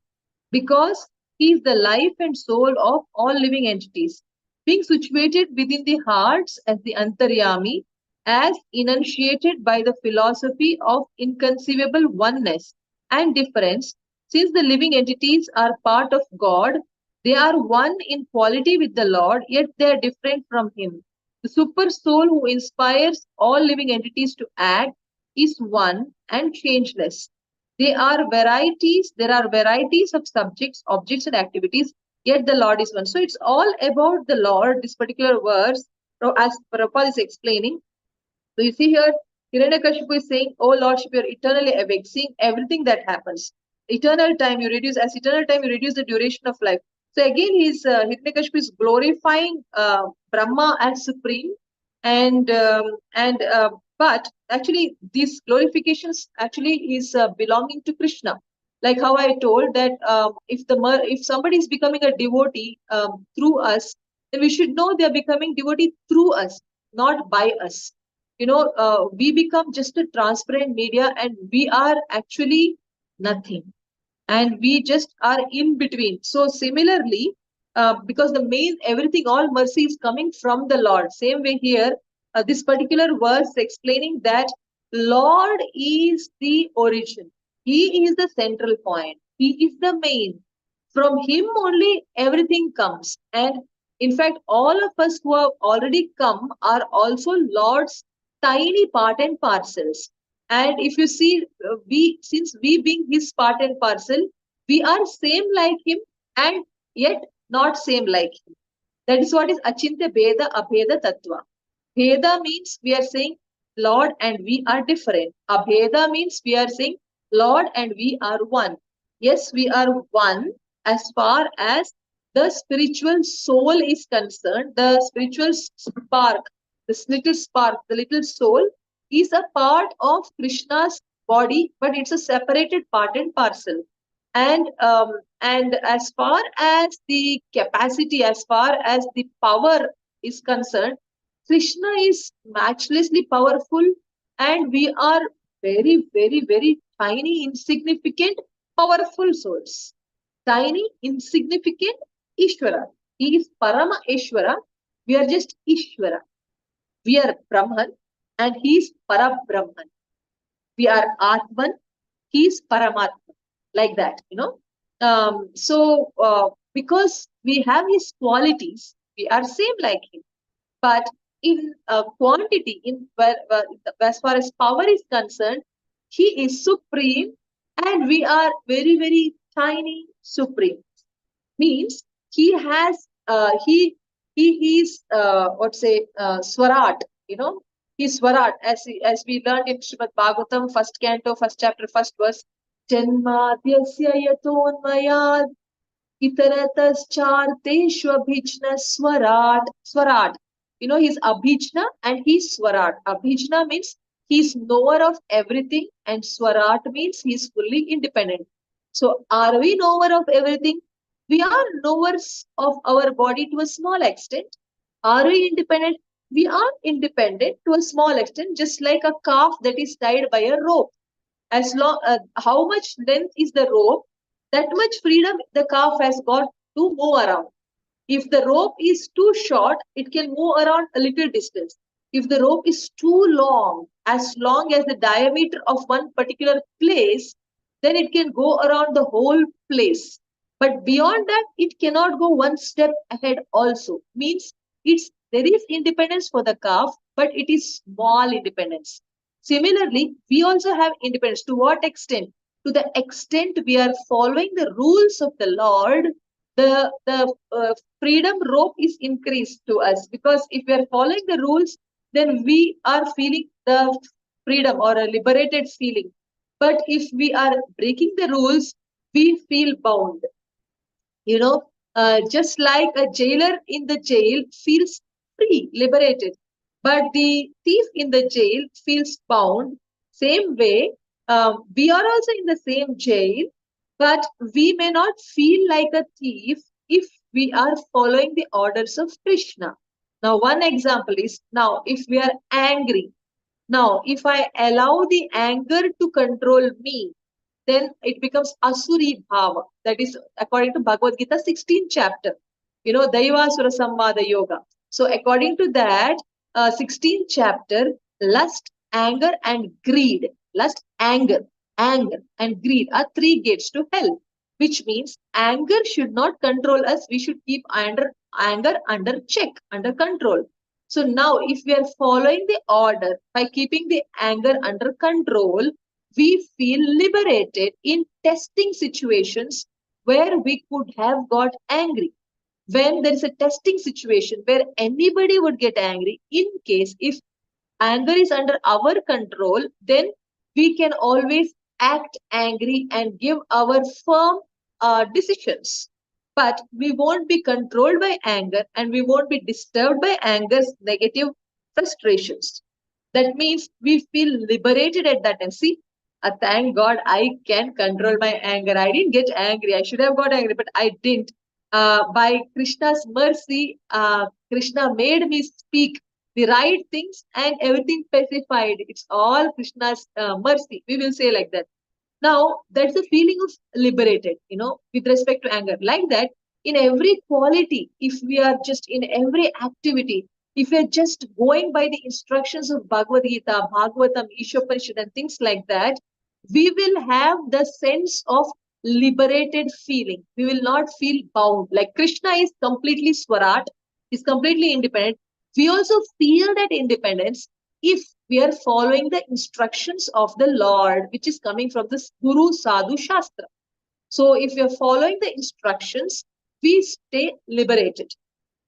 because he is the life and soul of all living entities. Being situated within the hearts as the Antaryami, as enunciated by the philosophy of inconceivable oneness and difference, since the living entities are part of God, they are one in quality with the Lord, yet they are different from him. The super soul who inspires all living entities to act is one and changeless. There are varieties of subjects, objects, and activities, yet the Lord is one. So it's all about the Lord, this particular verse, as Prabhupada is explaining. So you see here, Hiranyakashipu is saying, "Oh Lordship, you're eternally awake, seeing everything that happens. Eternal time, you reduce the duration of life." So again, Hiranyakashipu is glorifying Brahma as supreme, but actually these glorifications actually is belonging to Krishna. Like how I told that if somebody is becoming a devotee through us, then we should know they are becoming devotee through us, not by us. We become just a transparent media, and we are actually nothing, and we just are in between. So similarly, because the main everything, all mercy is coming from the Lord. Same way here, this particular verse explaining that Lord is the origin. He is the central point. He is the main. From him only everything comes. And in fact, all of us who have already come are also Lord's tiny part and parcels. And if you see, since we being his part and parcel, we are same like him and yet not same like him. That is what is Achintya Bheda Abheda Tattva. Bheda means we are saying Lord and we are different. Abheda means we are saying Lord and we are one. Yes, we are one as far as the spiritual soul is concerned. The spiritual spark, the little soul is a part of Krishna's body, but it's a separated part and parcel. And as far as the capacity, as far as the power is concerned, Krishna is matchlessly powerful, and we are very, very, very tiny, insignificant, powerful souls. Tiny, insignificant Ishvara. He is Parama Ishvara. We are just Ishvara. We are Brahman, and he is Parabrahman. We are Atman, he is Paramatma. Like that, So because we have his qualities, We are same like him. But in quantity, as far as power is concerned, he is supreme, and we are very, very tiny supreme. Means he has he is what say Swarat, he's Swarat, as we learned in Srimad Bhagvatam, first canto, first chapter, first verse. Janmadhyasya yatonmayad itarataschaarteshvabhijna Swarat. He's Abhijna and he's Swarat. Abhijna means he's knower of everything, and Swarat means he's fully independent. So are we knower of everything? We are knowers of our body to a small extent. Are we independent? We are independent to a small extent, just like a calf that is tied by a rope. As long how much length is the rope, that much freedom the calf has got to move around. If the rope is too short, it can move around a little distance. If the rope is too long as the diameter of one particular place, then it can go around the whole place. But beyond that, it cannot go one step ahead also. Means there is independence for the calf, but it is small independence. Similarly, we also have independence. To what extent? To the extent we are following the rules of the Lord, the freedom rope is increased to us, because if we are following the rules, then we are feeling the freedom or a liberated feeling. But if we are breaking the rules, we feel bound. Just like a jailer in the jail feels free, liberated, but the thief in the jail feels bound. Same way, we are also in the same jail, but we may not feel like a thief if we are following the orders of Krishna. Now, one example is, now if we are angry, now if I allow the anger to control me, then it becomes Asuri Bhava. That is according to Bhagavad Gita 16th chapter, Daivasura Samvada Yoga. So according to that 16th chapter, lust, anger and greed. Lust, anger and greed are three gates to hell, which means anger should not control us. We should keep anger under check, under control. So now if we are following the order by keeping the anger under control, we feel liberated in testing situations where we could have got angry. When there is a testing situation where anybody would get angry, in case if anger is under our control, then we can always act angry and give our firm decisions. But we won't be controlled by anger, and we won't be disturbed by anger's negative frustrations. That means we feel liberated at that time. See, thank God I can control my anger. I didn't get angry. I should have got angry, but I didn't. By Krishna's mercy, Krishna made me speak the right things and everything pacified. It's all Krishna's mercy. We will say like that. Now, that's the feeling of liberated, with respect to anger. Like that, in every quality, if we are just in every activity, if we are just going by the instructions of Bhagavad Gita, Bhagavatam, Ishopanishad and things like that, we will have the sense of liberated feeling. We will not feel bound. Like Krishna is completely Swarat, is completely independent. We also feel that independence if we are following the instructions of the Lord, which is coming from the Guru Sadhu Shastra. So if we are following the instructions, we stay liberated.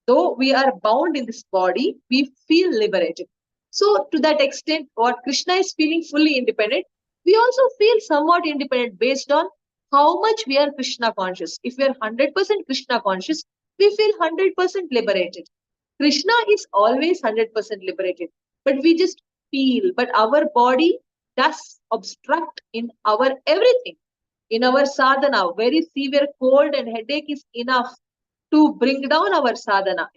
Though we are bound in this body, we feel liberated. So to that extent, what Krishna is feeling fully independent, we also feel somewhat independent based on how much we are Krishna conscious. If we are 100% Krishna conscious, we feel 100% liberated. Krishna is always 100% liberated, but we just feel. But our body does obstruct in our everything. In our sadhana, very severe cold and headache is enough to bring down our sadhana.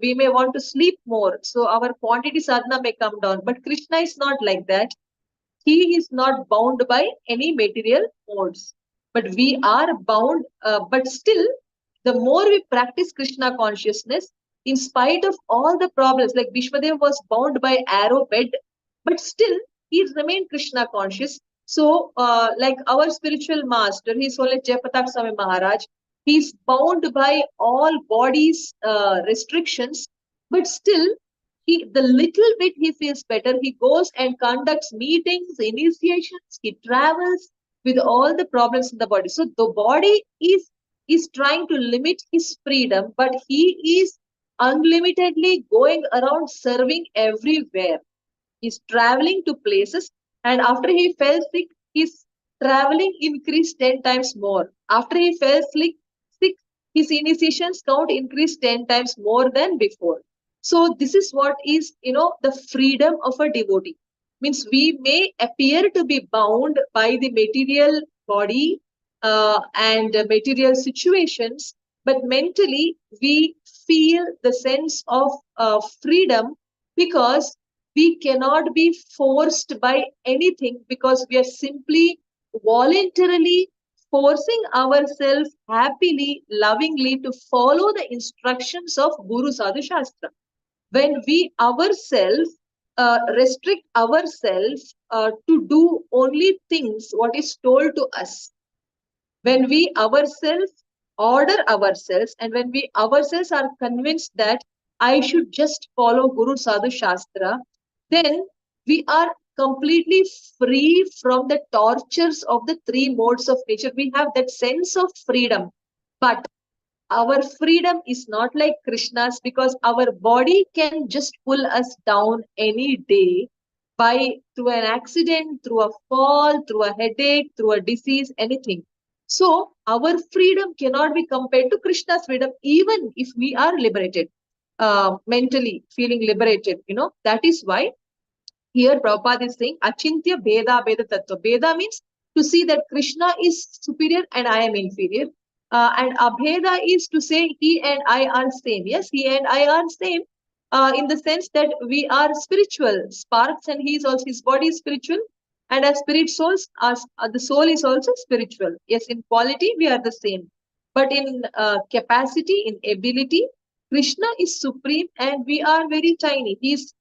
We may want to sleep more, so our quantity sadhana may come down. But Krishna is not like that. He is not bound by any material modes. But we are bound, but still, the more we practice Krishna consciousness, in spite of all the problems, like Vishwadev was bound by arrow bed, but still he remained Krishna conscious. So, like our spiritual master, His Holiness Jayapatak Swami Maharaj, He's bound by all body's restrictions, but still, the little bit he feels better, he goes and conducts meetings, initiations, he travels with all the problems in the body. So the body is trying to limit his freedom, but he is unlimitedly going around serving everywhere. He's traveling to places, and after he fell sick, his traveling increased 10 times more. After he fell sick, his initiations count increased 10 times more than before. So this is what is, the freedom of a devotee. Means we may appear to be bound by the material body and material situations, but mentally we feel the sense of freedom, because we cannot be forced by anything, because we are simply voluntarily forcing ourselves happily, lovingly to follow the instructions of Guru Sadhu Shastra. When we ourselves restrict ourselves to do only things what is told to us, when we ourselves order ourselves, and when we ourselves are convinced that I should just follow Guru Sadhu Shastra, then we are completely free from the tortures of the three modes of nature. We have that sense of freedom. But our freedom is not like Krishna's, because our body can just pull us down any day through an accident, through a fall, through a headache, through a disease, anything. So our freedom cannot be compared to Krishna's freedom, even if we are liberated, mentally feeling liberated. That is why here Prabhupada is saying Achintya Bheda Bheda Tattva. Bheda means to see that Krishna is superior and I am inferior. And Abheda is to say he and I are same. Yes, he and I are same in the sense that we are spiritual sparks, and his body is spiritual, and as spirit souls, the soul is also spiritual. Yes, in quality we are the same, but in capacity, in ability, Krishna is supreme and we are very tiny. He's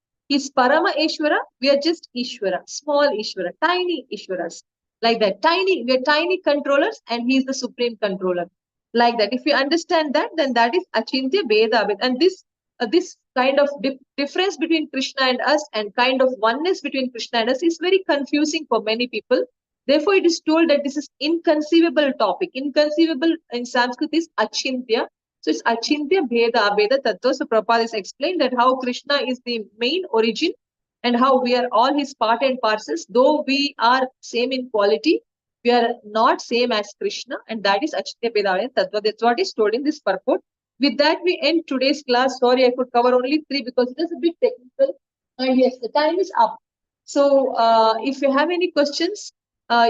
Parama Ishvara, we are just Ishvara, small Ishvara, tiny Ishvaras. Like that, we are tiny controllers, and he is the supreme controller. Like that. If you understand that, then that is Achintya Bheda. And this kind of difference between Krishna and us, and kind of oneness between Krishna and us, is very confusing for many people. Therefore, it is told that this is inconceivable topic. Inconceivable in Sanskrit is Achintya. So it's Achintya Bheda Abheda Tattva. So Prabhupada has explained that how Krishna is the main origin, and how we are all his part and parcels. Though we are same in quality, we are not same as Krishna, and that is Achintya Bheda Abheda Tattva. That's what is told in this purport. With that, we end today's class. Sorry, I could cover only 3 because it is a bit technical. And yes, the time is up. So if you have any questions,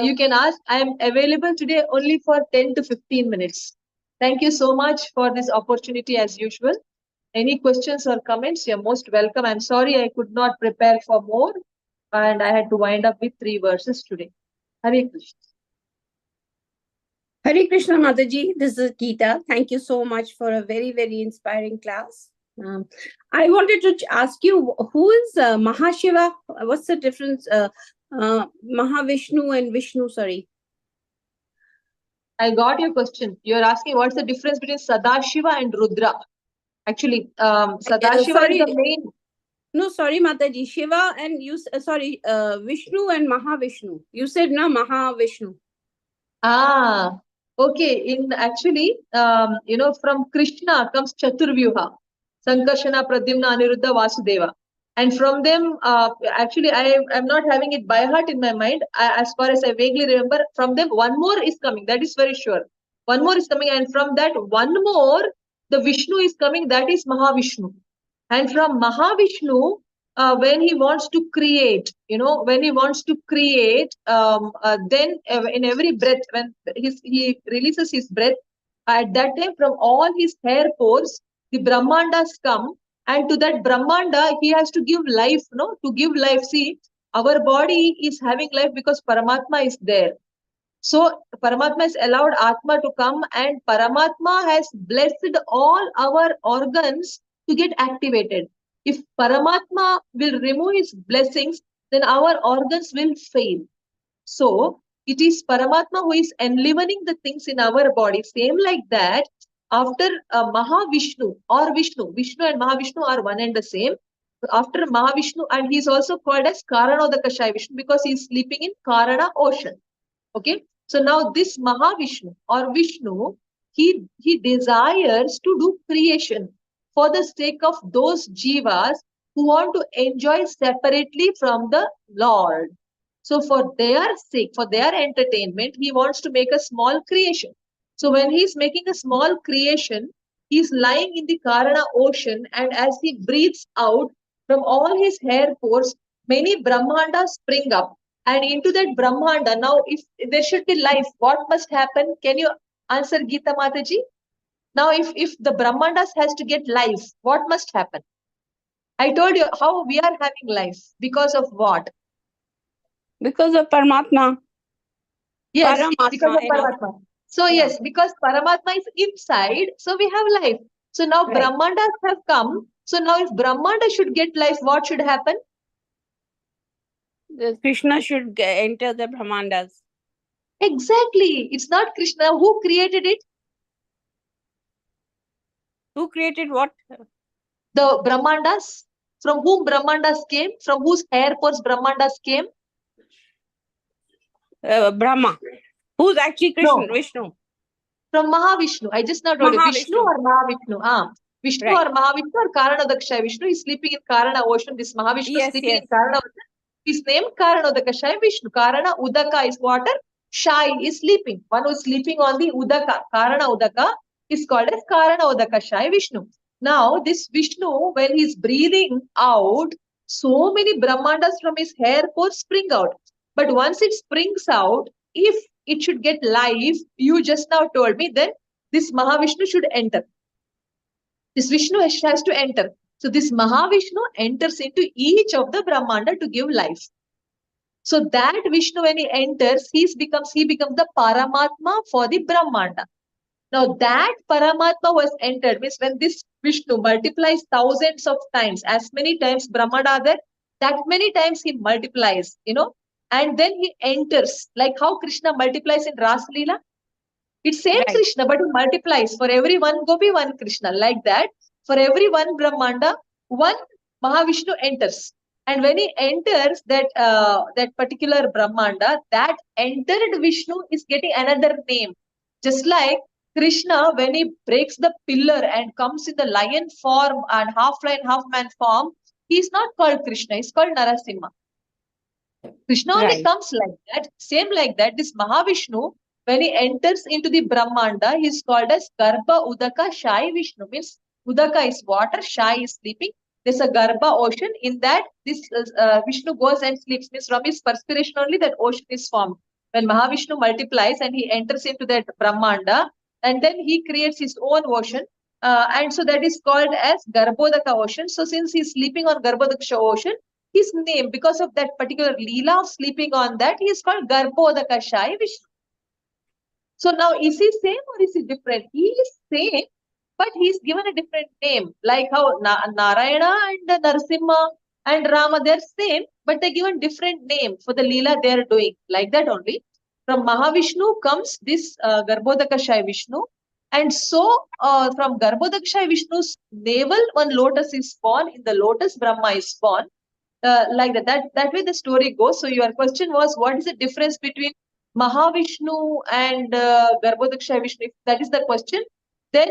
you can ask. I am available today only for 10 to 15 minutes. Thank you so much for this opportunity as usual. Any questions or comments, you're most welcome. I'm sorry I could not prepare for more, and I had to wind up with 3 verses today. Hare Krishna. Hare Krishna, Madhaji. This is Geeta. Thank you so much for a very, very inspiring class. I wanted to ask you, who is Mahashiva? What's the difference? Mahavishnu and Vishnu, sorry. I got your question. You're asking what's the difference between Sadashiva and Rudra. Actually, Sadashiva is the main. No, sorry, Mataji. Shiva and Vishnu and Mahavishnu. You said na Mahavishnu. Okay. In actually, from Krishna comes Chaturvyuha, Sankarshana, Pradyumna, Aniruddha, Vasudeva. And from them, actually, I'm not having it by heart in my mind. As far as I vaguely remember, from them, one more is coming. That is very sure. One more is coming. And from that, one more, the Vishnu is coming. That is Mahavishnu. And from Mahavishnu, when he wants to create, then in every breath, when he releases his breath, at that time, from all his hair pores, the Brahmandas come. And to that Brahmanda, he has to give life, to give life. See, our body is having life because Paramatma is there. So Paramatma has allowed Atma to come, and Paramatma has blessed all our organs to get activated. If Paramatma will remove his blessings, then our organs will fail. So it is Paramatma who is enlivening the things in our body. Same like that, after Mahavishnu or Vishnu and Mahavishnu are one and the same. After Mahavishnu, and he is also called as Karanodakashaya Vishnu because he is sleeping in Karana ocean. Okay, so now this Mahavishnu or Vishnu, he desires to do creation for the sake of those jivas who want to enjoy separately from the Lord. So for their sake, for their entertainment, he wants to make a small creation. So when he is making a small creation, he is lying in the Karana ocean, and as he breathes out from all his hair pores, many Brahmandas spring up. And into that Brahmanda, now if there should be life, what must happen? Can you answer, Geeta Mataji? Now if the Brahmandas has to get life, what must happen? I told you how we are having life. Because of what? Because of Paramatma. Yes, Paramatma, because of you know. Paramatma. So Yeah. yes, because Paramatma is inside, so we have life. So now Right. Brahmandas have come. So now if Brahmanda should get life, what should happen? Krishna should enter the Brahmandas. Exactly. It's not Krishna. Who created it? Who created what? The Brahmandas. From whom Brahmandas came? From whose hair pores Brahmandas came? Brahma. Who's actually Krishna? No. Vishnu. From Mahavishnu. I just now told you. Vishnu Mahavishnu. or Mahavishnu? Vishnu Right. or Mahavishnu or Karanodakashaya Vishnu is sleeping in Karana ocean. This Mahavishnu Yes, sleeping yes. in Karana ocean. His name Karanodakashaya Vishnu. Karana Udaka is water. Shai is sleeping. One who is sleeping on the Udaka. Karana Udaka is called as Karana Udakashaya Vishnu. Now this Vishnu, when he is breathing out, so many Brahmandas from his hair pores spring out. But once it springs out, if it should get life, you just now told me, then this Mahavishnu should enter. This Vishnu has to enter. So this Mahavishnu enters into each of the Brahmanda to give life. So that Vishnu, when he enters, he becomes the Paramatma for the Brahmanda. Now that Paramatma was entered means when this Vishnu multiplies thousands of times, as many times Brahmanda are there, that many times he multiplies, and then he enters, like how Krishna multiplies in Ras Leela. It's same Right. Krishna, but he multiplies. For every one Gopi, one Krishna. Like that, for every one Brahmanda, one Mahavishnu enters. And when he enters that particular Brahmanda, that entered Vishnu is getting another name. Just like Krishna, when he breaks the pillar and comes in the lion form and half lion, half man form, he is not called Krishna, he's called Narasimha. Krishna only Right. comes like that. Same like that, this Mahavishnu, when he enters into the Brahmanda, he is called as Garbha Udaka Shai Vishnu. Means Udaka is water, Shai is sleeping. There's a Garbha ocean. In that, this Vishnu goes and sleeps. Means from his perspiration only that ocean is formed. When Mahavishnu multiplies and he enters into that Brahmanda, and then he creates his own ocean. And so that is called as Garbhodaka ocean. So since he's sleeping on Garbhodaka ocean, his name, because of that particular Leela of sleeping on that, he is called Garbhodakashai Vishnu. So now, is he same or is he different? He is same, but he is given a different name. Like how Narayana and Narasimha and Rama, they're same, but they're given different name for the Leela they're doing. Like that only. From Mahavishnu comes this Garbhodakashai Vishnu. And so from Garbhodakashai Vishnu's navel, one lotus is born. In the lotus, Brahma is born. Like that way the story goes. So your question was, what is the difference between Mahavishnu and Garbhodakashaya Vishnu? If that is the question, then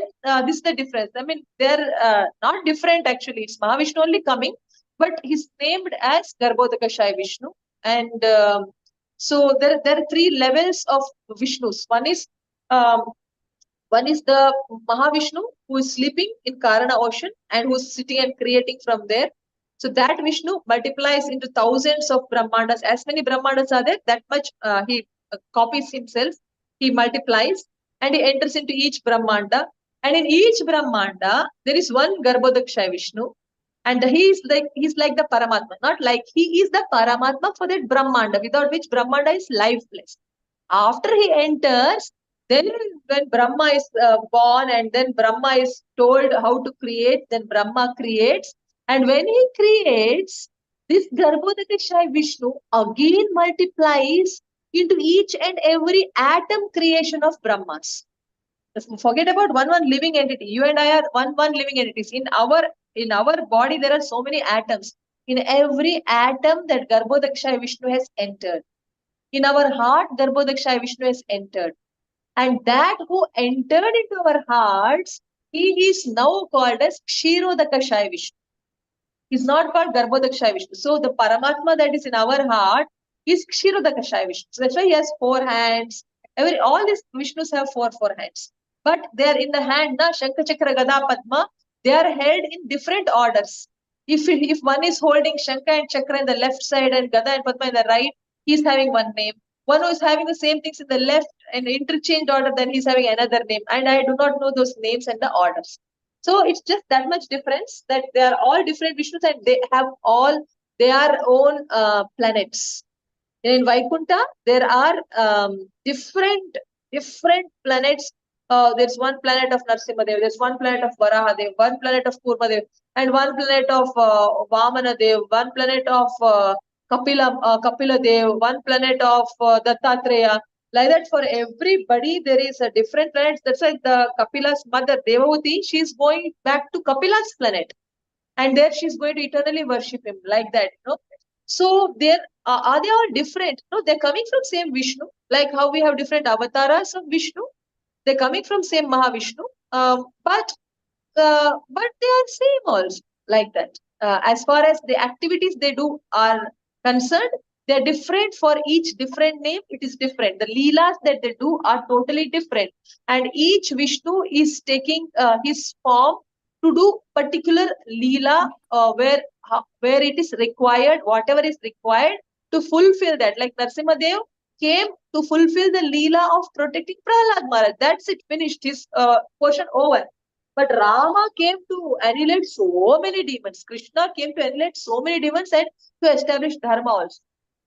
this is the difference. I mean, they're not different actually. It's Mahavishnu only coming, but he's named as Garbhodakashaya Vishnu. And so there are three levels of Vishnus. Um, one is the Mahavishnu who is sleeping in Karana ocean and who is sitting and creating from there. So that Vishnu multiplies into thousands of Brahmandas. As many Brahmandas are there, that much he copies himself. He multiplies and he enters into each Brahmanda. And in each Brahmanda, there is one Garbhodakashaya Vishnu. And he's like the Paramatma. Not like, he is the Paramatma for that Brahmanda, without which Brahmanda is lifeless. After he enters, then when Brahma is born and then Brahma is told how to create, then Brahma creates. And when he creates, this Garbhodakashaya Vishnu again multiplies into each and every atom creation of Brahmas. Forget about one living entity. You and I are one living entities. In our body, there are so many atoms. In every atom that Garbhodakshaya Vishnu has entered. In our heart, Garbhodakshaya Vishnu has entered. And that who entered into our hearts, he is now called as Kshirodakashaya Vishnu. He's not called Garbhodakshaya Vishnu. So the Paramatma that is in our heart is Kshirodakashaya Vishnu. So that's why he has 4 hands. All these Vishnus have four hands. But they are in the hand, na Shankha Chakra Gada Padma, they are held in different orders. If one is holding Shankha and Chakra in the left side and Gada and Padma in the right, he is having one name. One who is having the same things in the left and interchanged order, then he's having another name. And I do not know those names and the orders. So it's just that much difference that they are all different Vishnus and they have all their own planets. In Vaikuntha, there are different planets. There's one planet of Narsimhadev, there's one planet of Varahadev, one planet of Kurmadev, and one planet of Vamanadev, one planet of Kapila Dev, one planet of Dattatreya. Like that, for everybody, there is a different planet. That's why the Kapila's mother, Devavati, she's going back to Kapila's planet. And there she's going to eternally worship him, like that. So there are they all different? No, they're coming from same Vishnu, like how we have different avatars of Vishnu. They're coming from same Mahavishnu, but they are same also, like that. As far as the activities they do are concerned, they're different for each different name. It is different. The leelas that they do are totally different, and each Vishnu is taking his form to do particular leela where it is required, whatever is required to fulfill that. Like Narsimhadev came to fulfill the leela of protecting Prahlad Maharaj. That's it, finished, his portion over. But Rama came to annihilate so many demons. Krishna came to annihilate so many demons and to establish Dharma also.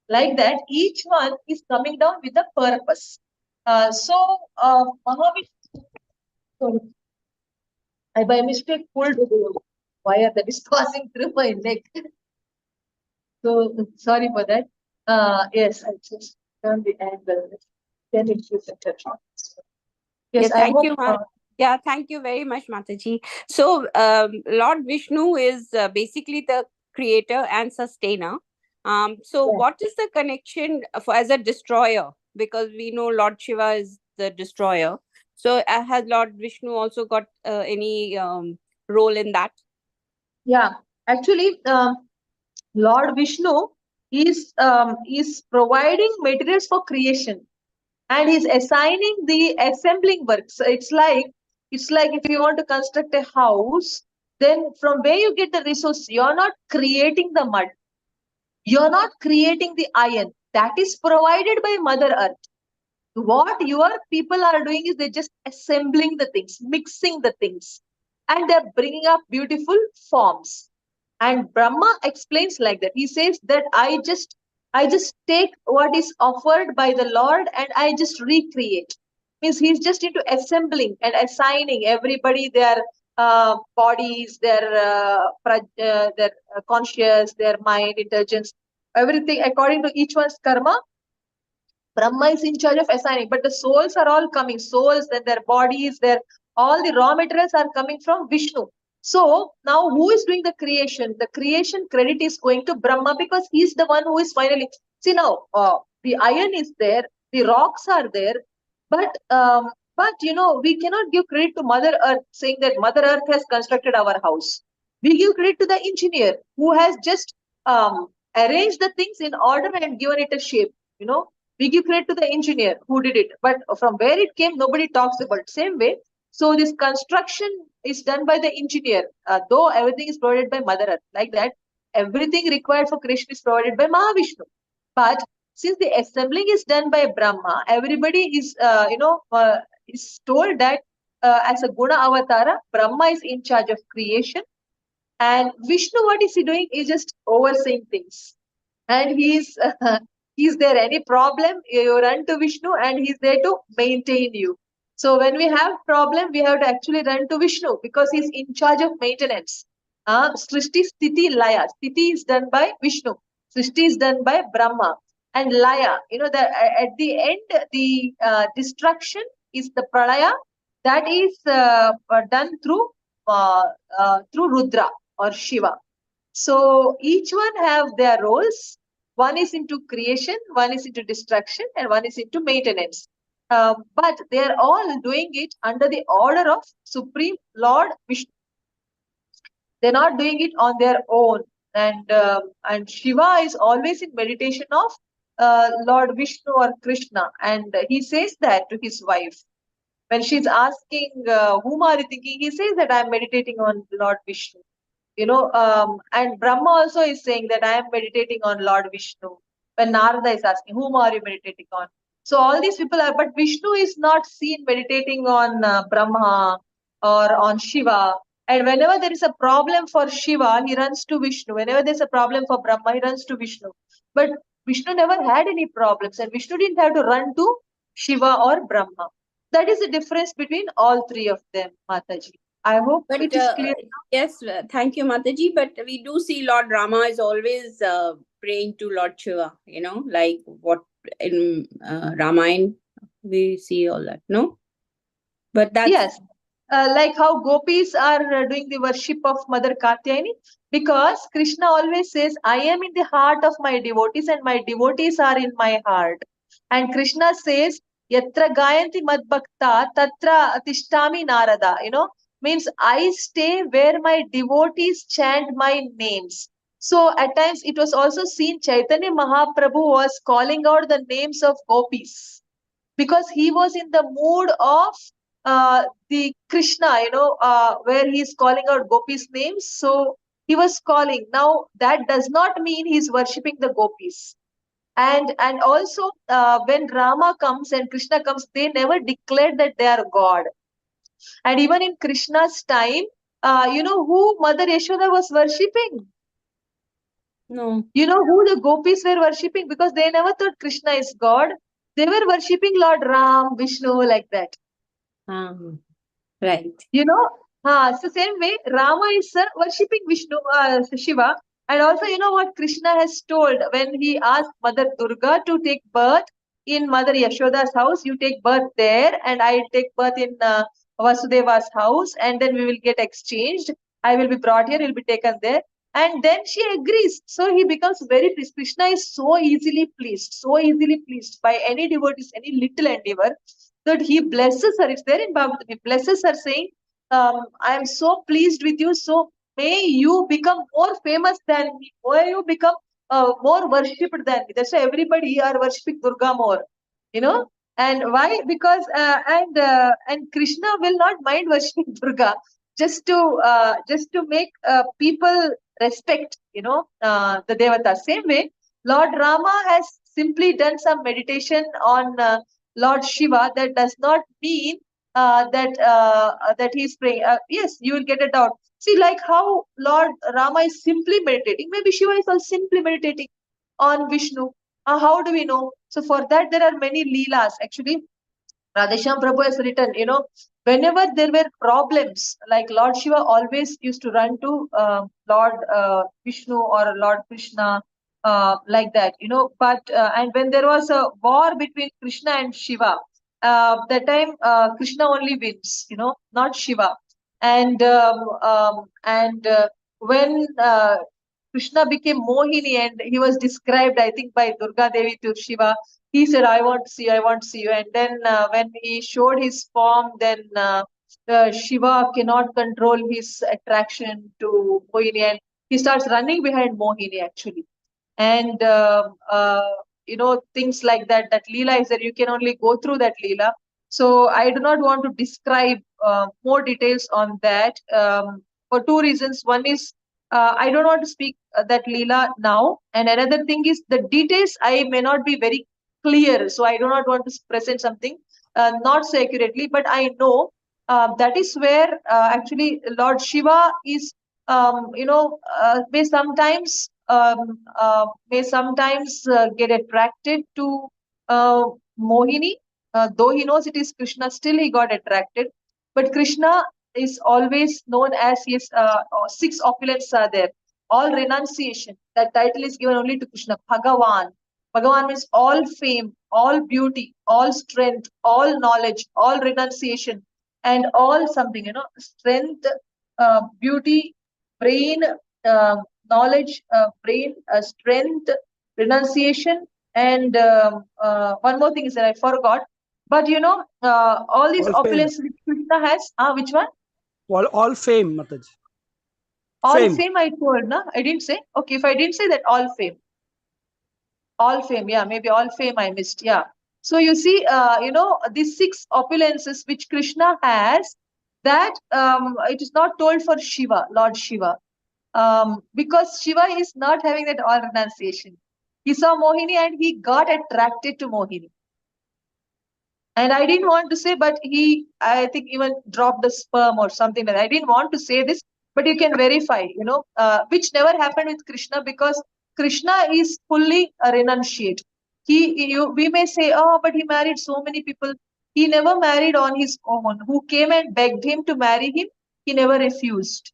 Like that, each one is coming down with a purpose. Mahavishnu, sorry, I by mistake pulled the wire that is passing through my neck. So sorry for that. Yes, I just turned the angle. Then it should better. Yes, Yeah, thank you, ma'am. Yeah, thank you very much, Mataji. So, Lord Vishnu is basically the creator and sustainer. So, what is the connection as a destroyer? Because we know Lord Shiva is the destroyer. So, has Lord Vishnu also got any role in that? Yeah, actually, Lord Vishnu is providing materials for creation, and he's assigning the assembling work. So it's like if you want to construct a house, then from where you get the resource, you're not creating the mud, you're not creating the iron. That is provided by Mother Earth. What your people are doing is they're just assembling the things, mixing the things, and they're bringing up beautiful forms. And Brahma explains like that. He says that I just take what is offered by the Lord and I just recreate. Means he's just into assembling and assigning everybody their bodies, their conscious, their mind, intelligence, everything according to each one's karma. Brahma is in charge of assigning, but the souls are all coming. Souls, then their bodies, all the raw materials are coming from Vishnu. So now who is doing the creation? The creation credit is going to Brahma because he's the one who is finally. See now, the iron is there, the rocks are there, but we cannot give credit to Mother Earth saying that Mother Earth has constructed our house. We give credit to the engineer who has just arranged the things in order and given it a shape. We give credit to the engineer who did it, but from where it came, nobody talks about. Same way, so this construction is done by the engineer, though everything is provided by Mother Earth. Like that, everything required for creation is provided by Mahavishnu. But since the assembling is done by Brahma, everybody is, is told that as a Guna Avatara, Brahma is in charge of creation, and Vishnu, what is he doing? He's just overseeing things, and he's there any problem, you run to Vishnu and he's there to maintain you. So when we have problem, we have to actually run to Vishnu because he's in charge of maintenance. Srishti, Sthiti, Laya. Sthiti is done by Vishnu. Srishti is done by Brahma. and Laya. At the end, the destruction is the Pralaya that is done through Rudra or Shiva. So each one have their roles. One is into creation, one is into destruction, and one is into maintenance. But they are all doing it under the order of Supreme Lord Vishnu. They're not doing it on their own. And Shiva is always in meditation of Lord Vishnu or Krishna, and he says that to his wife when she's asking, whom are you thinking? He says that I am meditating on Lord Vishnu. And Brahma also is saying that I am meditating on Lord Vishnu. When Narada is asking, whom are you meditating on? So all these people are, but Vishnu is not seen meditating on Brahma or on Shiva. And whenever there is a problem for Shiva, he runs to Vishnu. Whenever there's a problem for Brahma, he runs to Vishnu. But Vishnu never had any problems, and Vishnu didn't have to run to Shiva or Brahma. That is the difference between all three of them, Mataji. I hope But it is clear. yes, thank you, Mataji. But we do see Lord Rama is always praying to Lord Shiva, like what in Ramayana we see all that, no? But that's Yes, like how gopis are doing the worship of Mother Katyayani, because Krishna always says, I am in the heart of my devotees and my devotees are in my heart. And Krishna says, Yatra Gayanti Mad Bhakta Tatra Tishtami Narada, means I stay where my devotees chant my names. So at times it was also seen Chaitanya Mahaprabhu was calling out the names of gopis because he was in the mood of the Krishna, where he's calling out gopis' names. So he was calling. Now that does not mean he's worshipping the gopis. And also when Rama comes and Krishna comes, they never declared that they are God. And even in Krishna's time, who Mother Yashoda was worshipping? no. You know who the gopis were worshipping? Because they never thought Krishna is God. They were worshipping Lord Ram, Vishnu, like that. Right. So same way, Rama is worshipping Vishnu, Shiva. And also, what Krishna has told when he asked Mother Durga to take birth in Mother Yashoda's house, you take birth there, and I take birth in Vasudeva's house, and then we will get exchanged. I will be brought here, will be taken there. And then she agrees. So he becomes very pleased. Krishna is so easily pleased by any devotees, any little endeavor, that he blesses her. It's there in Bhagavatam. He blesses her saying, I am so pleased with you. So may you become more famous than me. May you become more worshipped than me. That's why everybody are worshipping Durga more. And why? Because and Krishna will not mind worshipping Durga just to make people respect. The Devata. Same way, Lord Rama has simply done some meditation on Lord Shiva. That does not mean that he's praying. Yes, you will get a doubt. See, like how Lord Rama is simply meditating, maybe Shiva is also simply meditating on Vishnu. How do we know? So for that, there are many leelas. Actually, Radhesham Prabhu has written, whenever there were problems, like Lord Shiva always used to run to Lord Vishnu or Lord Krishna, like that, But and when there was a war between Krishna and Shiva, that time Krishna only wins, not Shiva. And when Krishna became Mohini and he was described, I think, by Durga Devi to Shiva, he said, I want to see you, I want to see you. And then when he showed his form, then Shiva cannot control his attraction to Mohini and he starts running behind Mohini actually. And, things like that, that Leela is that you can only go through that Leela. So I do not want to describe more details on that for two reasons. One is I don't want to speak that Leela now. And another thing is the details I may not be very clear. So I do not want to present something not so accurately, but I know that is where actually Lord Shiva is, may sometimes get attracted to Mohini. Though he knows it is Krishna, still he got attracted. But Krishna is always known as his 6 opulence are there. All renunciation. That title is given only to Krishna, Bhagavan. Bhagavan means all fame, all beauty, all strength, all knowledge, all renunciation, and all something, strength, beauty, brain, knowledge, brain, strength, renunciation, and one more thing is that I forgot. But all these All fame. opulence which Krishna has, which one? All fame, Mataji. All Fame. fame I told, na? I didn't say. Okay, if I didn't say that, all fame. All fame, yeah, maybe all fame I missed, yeah. So you see, these 6 opulences which Krishna has, that it is not told for Shiva, Lord Shiva, because Shiva is not having that all renunciation. He saw Mohini and he got attracted to Mohini. And I didn't want to say, but I think even dropped the sperm or something like that. I didn't want to say this, but you can verify, which never happened with Krishna, because Krishna is fully a renunciate. We may say, oh, but he married so many people. He never married on his own. Who came and begged him to marry him, he never refused.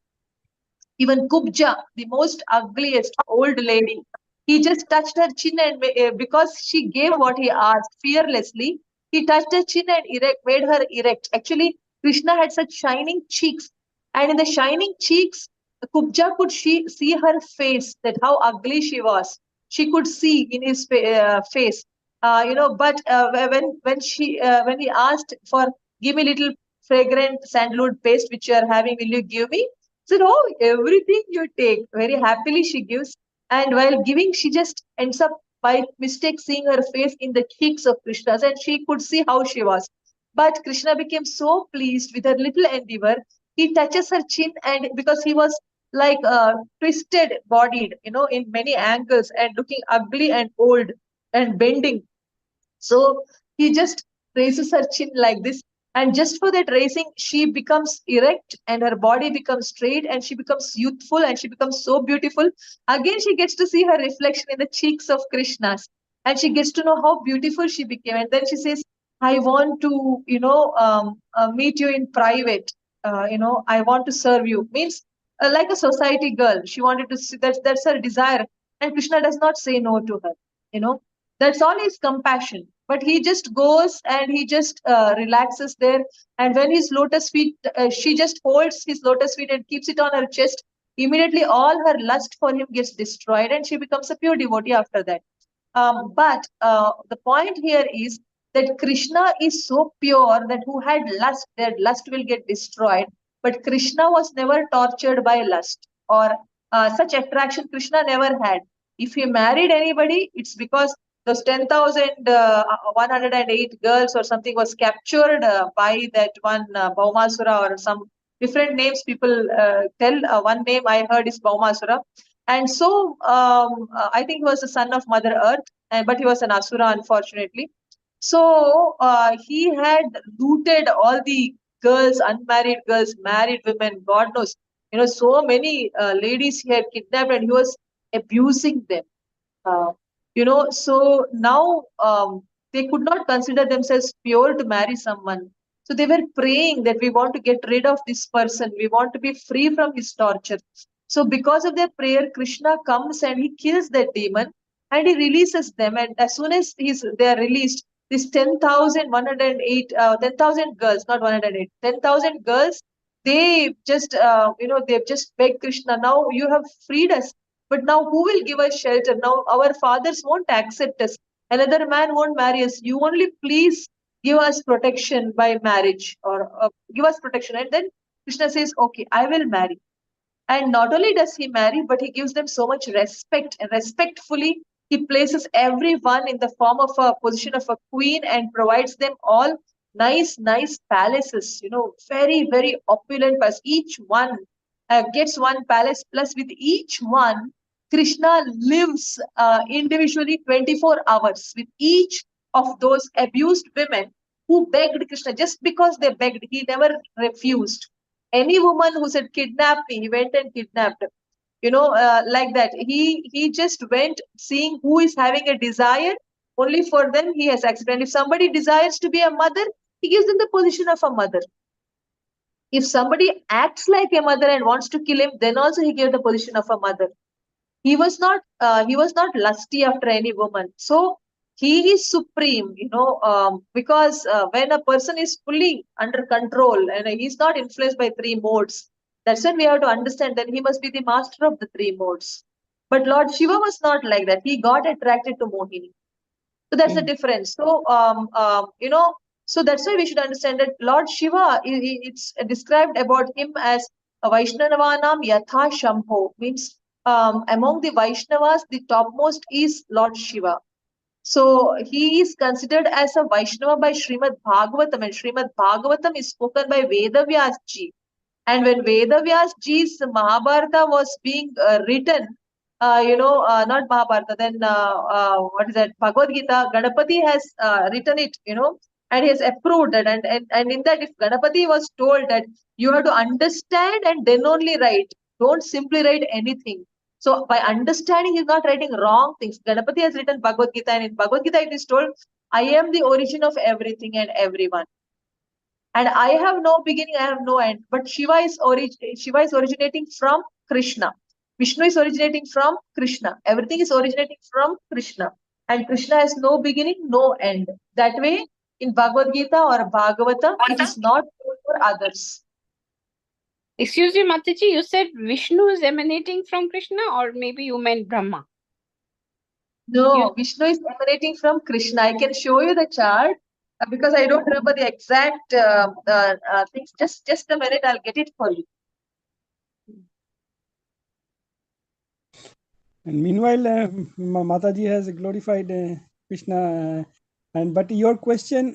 Even Kubja, the most ugliest old lady, he just touched her chin and because she gave what he asked fearlessly, he touched her chin and made her erect. Actually, Krishna had such shining cheeks, and in the shining cheeks, Kubja could see her face, that how ugly she was. She could see in his face, But when he asked for, give me little fragrant sandalwood paste which you are having, will you give me? Said, oh, everything you take. Very happily she gives. And while giving, she just ends up by mistake seeing her face in the cheeks of Krishna's, and she could see how she was. But Krishna became so pleased with her little endeavor. He touches her chin, and because he was like twisted bodied, in many angles and looking ugly and old and bending. So he just raises her chin like this. And just for that raising, she becomes erect and her body becomes straight and she becomes youthful and she becomes so beautiful. Again, she gets to see her reflection in the cheeks of Krishna's, and she gets to know how beautiful she became. And then she says, I want to, meet you in private. I want to serve you. Means like a society girl. She wanted to see that's her desire. And Krishna does not say no to her. That's all his compassion. But he just goes and he just relaxes there. And when his lotus feet, she just holds his lotus feet and keeps it on her chest. Immediately, all her lust for him gets destroyed and she becomes a pure devotee after that. But the point here is that Krishna is so pure that who had lust, their lust will get destroyed. But Krishna was never tortured by lust, or such attraction Krishna never had. If he married anybody, it's because those 10,108 girls or something was captured by that one Bhaumasura, or some different names people tell. One name I heard is Bhaumasura. And so I think he was the son of Mother Earth, but he was an Asura, unfortunately. So he had looted all the girls, unmarried girls, married women, God knows. So many ladies he had kidnapped and he was abusing them. So now they could not consider themselves pure to marry someone. So they were praying that we want to get rid of this person. We want to be free from his torture. So because of their prayer, Krishna comes and he kills that demon and he releases them. And as soon as they are released, these 10,108, 10,000 girls, not 108, 10,000 girls, they just, they've just begged Krishna, now you have freed us. But now who will give us shelter? Now our fathers won't accept us. Another man won't marry us. You only please give us protection by marriage, or give us protection. And then Krishna says, okay, I will marry. And not only does he marry, but he gives them so much respect, and respectfully he places everyone in the form of a position of a queen and provides them all nice palaces, very, very opulent palace. Each one gets one palace, plus with each one, Krishna lives individually 24 hours with each of those abused women who begged Krishna. Just because they begged, he never refused. Any woman who said, kidnap me, he went and kidnapped. Like that. He just went seeing who is having a desire. Only for them he has accepted. And if somebody desires to be a mother, he gives them the position of a mother. If somebody acts like a mother and wants to kill him, then also he gave the position of a mother. he was not lusty after any woman. So he is supreme, because when a person is fully under control and he's not influenced by three modes, that's when we have to understand that he must be the master of the three modes. But Lord Shiva was not like that. He got attracted to Mohini. So that's the difference. So, so that's why we should understand that Lord Shiva, it's described about him as a Vaishnavanam Yatha Shambho, means among the Vaishnavas, the topmost is Lord Shiva. So he is considered as a Vaishnava by Srimad Bhagavatam, and Srimad Bhagavatam is spoken by Vedavyas ji. And when Vedavyas ji's Mahabharata was being written, not Mahabharata, then what is that? Bhagavad Gita, Ganapati has written it, and he has approved it. And in that, if Ganapati was told that you have to understand and then only write, don't simply write anything. So by understanding, he's not writing wrong things. Ganapati has written Bhagavad Gita, and in Bhagavad Gita it is told, I am the origin of everything and everyone. And I have no beginning, I have no end. But Shiva is originating from Krishna. Vishnu is originating from Krishna. Everything is originating from Krishna. And Krishna has no beginning, no end. That way, in Bhagavad Gita or Bhagavata, it is not for others. Excuse me, Mataji, you said Vishnu is emanating from Krishna, or maybe you meant Brahma? No, Vishnu is emanating from Krishna. I can show you the chart because I don't remember the exact things. Just a minute, I'll get it for you. And meanwhile, Mataji has glorified Krishna. But your question,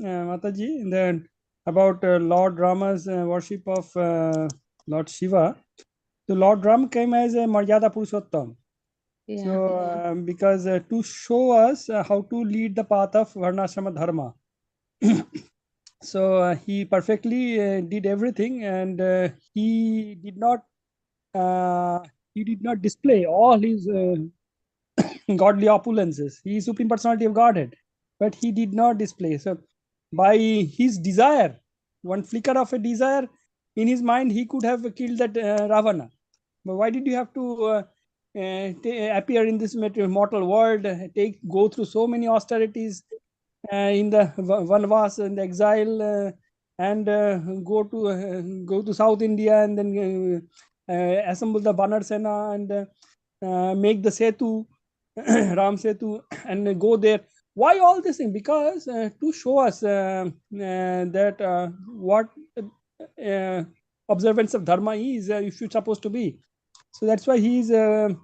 Mataji, about Lord Rama's worship of Lord Shiva. So Lord Ram came as a Maryada Purushottam. Yeah. So because to show us how to lead the path of Varnashrama Dharma. So he perfectly did everything, and he did not display all his godly opulences. He is Supreme Personality of Godhead, but he did not display. So by his desire, one flicker of a desire in his mind, he could have killed that Ravana. But why did you have to appear in this mortal world, go through so many austerities in the Vanvas and the exile, and go to South India, and then assemble the Banar Sena and make the Setu, Ram Setu, and go there. Why all this thing? Because to show us that what observance of Dharma is supposed to be. So that's why he is the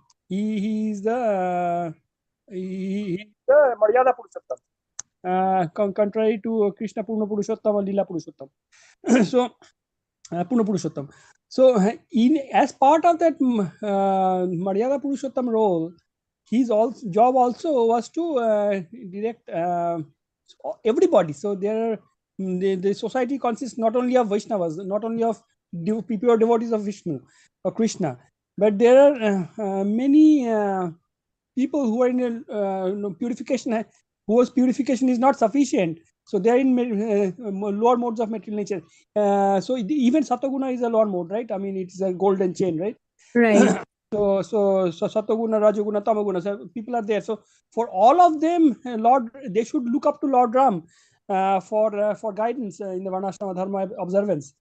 Maryada Purushottam, contrary to Krishna Purna Purushottam or Lila Purushottam. So Purna Purushottam. So as part of that Maryada Purushottam role, his job also was to direct everybody. So the society consists not only of Vaishnavas, not only of people or devotees of Vishnu or Krishna, but there are many people who are in purification, whose purification is not sufficient. So they are in lower modes of material nature. So even Satoguna is a lower mode, right? I mean, it's a golden chain, right? Right. So Satoguna, Rajoguna, Tamaguna, so people are there. So for all of them, they should look up to Lord Ram for guidance in the Varnashrama Dharma observance.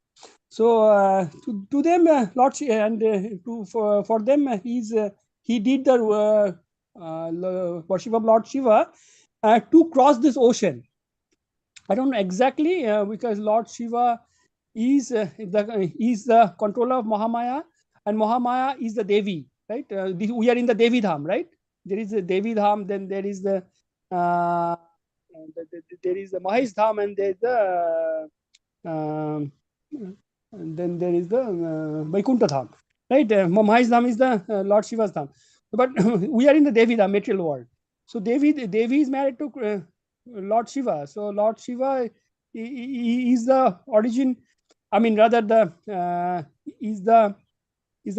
So to them, Lord, and for them, he did the worship of Lord Shiva to cross this ocean. I don't know exactly because Lord Shiva is the controller of Mahamaya, and Mahamaya is the Devi, right? We are in the Devi Dham, right? There is the Devi Dham, then there is the Mahesh Dham, and there is the and then there is the Vaikuntha Dham, right? Mahesh Dham is the Lord Shiva's Dham, but we are in the Devi Dham, material world. So Devi is married to Lord Shiva. So Lord Shiva is the origin. I mean, rather is the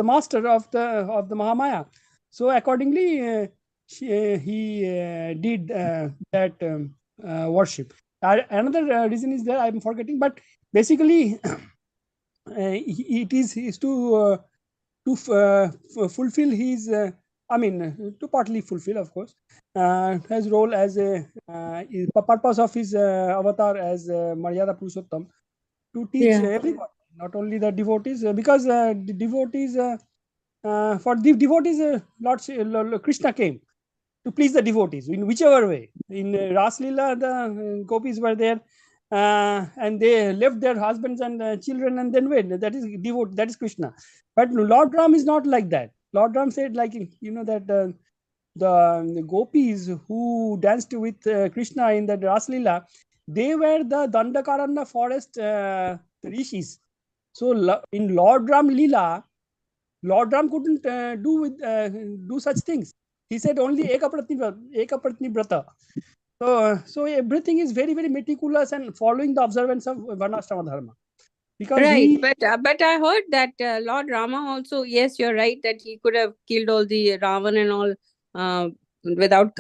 master of the Mahamaya. So accordingly, he did that worship. Another reason is that I'm forgetting, but basically, it is to fulfill his to partly fulfill, of course, his role as a purpose of his avatar as Maryada Purushottam, to teach everybody, not only the devotees, because the devotees, for the devotees, Lord Krishna came to please the devotees in whichever way. In Ras Leela, the gopis were there, and they left their husbands and children and then went. That is devotee, that is Krishna. But Lord Ram is not like that. Lord Ram said, like, that the gopis who danced with Krishna in the Ras Leela, they were the Dandakaranya forest rishis. So in Lord Ram Leela, Lord Ram couldn't do such things. He said only Ekapratni Brata. So everything is very, very meticulous and following the observance of Varnashrama Dharma. Because Right, but I heard that Lord Rama also, yes, you're right, that he could have killed all the Ravan and all without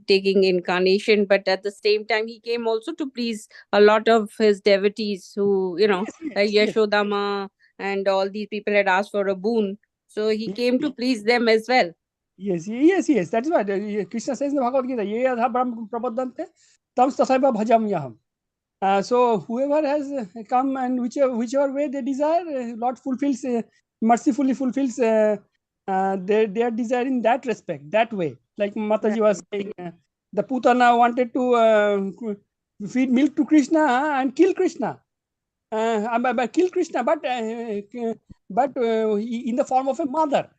taking incarnation, but at the same time he came also to please a lot of his devotees who, like Yashodama and all these people had asked for a boon, so he came to please them as well. Yes. That is why Krishna says in the Bhagavad Gita, "Ye yadha brahma prapadante, tam tasaiva bhajamyaham." So whoever has come and whichever way they desire, Lord fulfills, mercifully fulfills their desire in that respect, that way. Like Mataji was saying, the Putana wanted to feed milk to Krishna and kill Krishna. Kill Krishna, but in the form of a mother.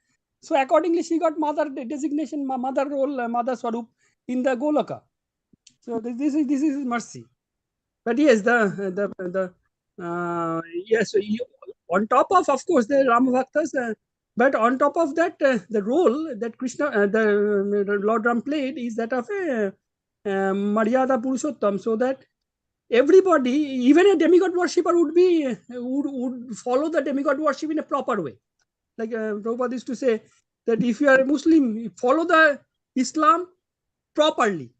So accordingly, she got mother designation, mother role, mother swarup in the Goloka. So this is mercy. But yes, yes. On top of course, the Rama Bhaktas, but on top of that, the role that Krishna, the Lord Ram played is that of a Maryada Purushottam, so that everybody, even a demigod worshipper, would follow the demigod worship in a proper way. Like Prabhupada used to say that if you are a Muslim, follow the Islam properly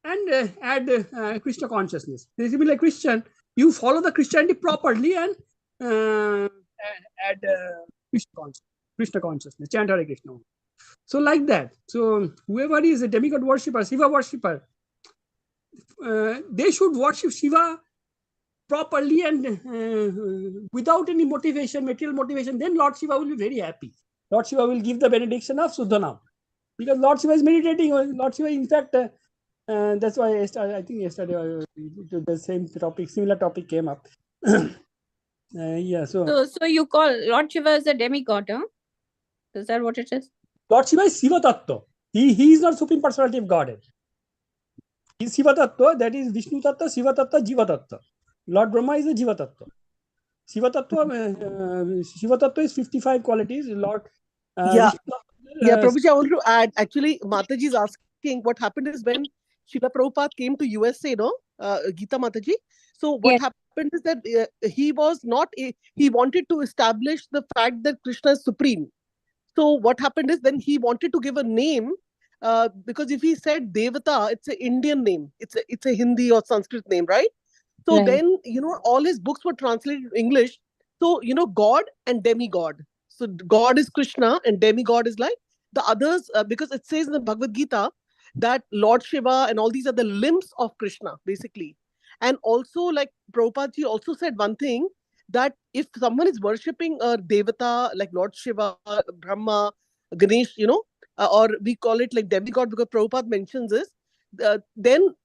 and add Krishna consciousness. If you be like Christian, you follow the Christianity properly and add Krishna consciousness, chant Hare Krishna. So like that. So whoever is a demigod worshipper, Shiva worshipper, they should worship Shiva properly and without any motivation, material motivation. Then Lord Shiva will be very happy. Lord Shiva will give the benediction of Suddhanam. Because Lord Shiva is meditating. Lord Shiva, in fact, that's why I think yesterday the same topic, similar topic came up. So you call Lord Shiva as a demigod, huh? Is that what it is? Lord Shiva is Shiva Tattva. He is not Supreme Personality of Godhead. He is Shiva Tattva, that is Vishnu Tattva, Shiva Tattva, Jiva Tattva. Lord Brahma is a Jiva Tattva. Shiva Tattva is 55 qualities. Lord Prabhuji, I want to add, actually, Mataji is asking what happened is when Srila Prabhupada came to USA, Gita Mataji. So what happened is that he wanted to establish the fact that Krishna is supreme. So what happened is then he wanted to give a name, because if he said Devata, it's an Indian name. It's a Hindi or Sanskrit name, right? So then, all his books were translated in English. So, God and demigod. So God is Krishna and demigod is like the others, because it says in the Bhagavad Gita that Lord Shiva and all these are the limbs of Krishna, basically. And also, like Prabhupada ji also said one thing, that if someone is worshipping a Devata like Lord Shiva, Brahma, Ganesh, or we call it like demigod because Prabhupada mentions this, then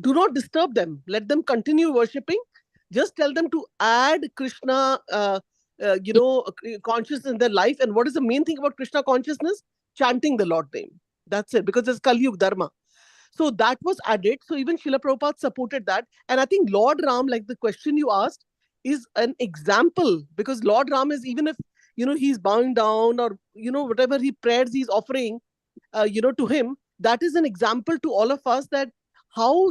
do not disturb them. Let them continue worshipping. Just tell them to add Krishna, consciousness in their life. And what is the main thing about Krishna consciousness? Chanting the Lord name. That's it, because it's Kali Yuga Dharma. So that was added. So even Srila Prabhupada supported that. And I think Lord Ram, like the question you asked, is an example, because Lord Ram is, even if, he's bowing down or, whatever he prayers he's offering, to him, that is an example to all of us that how,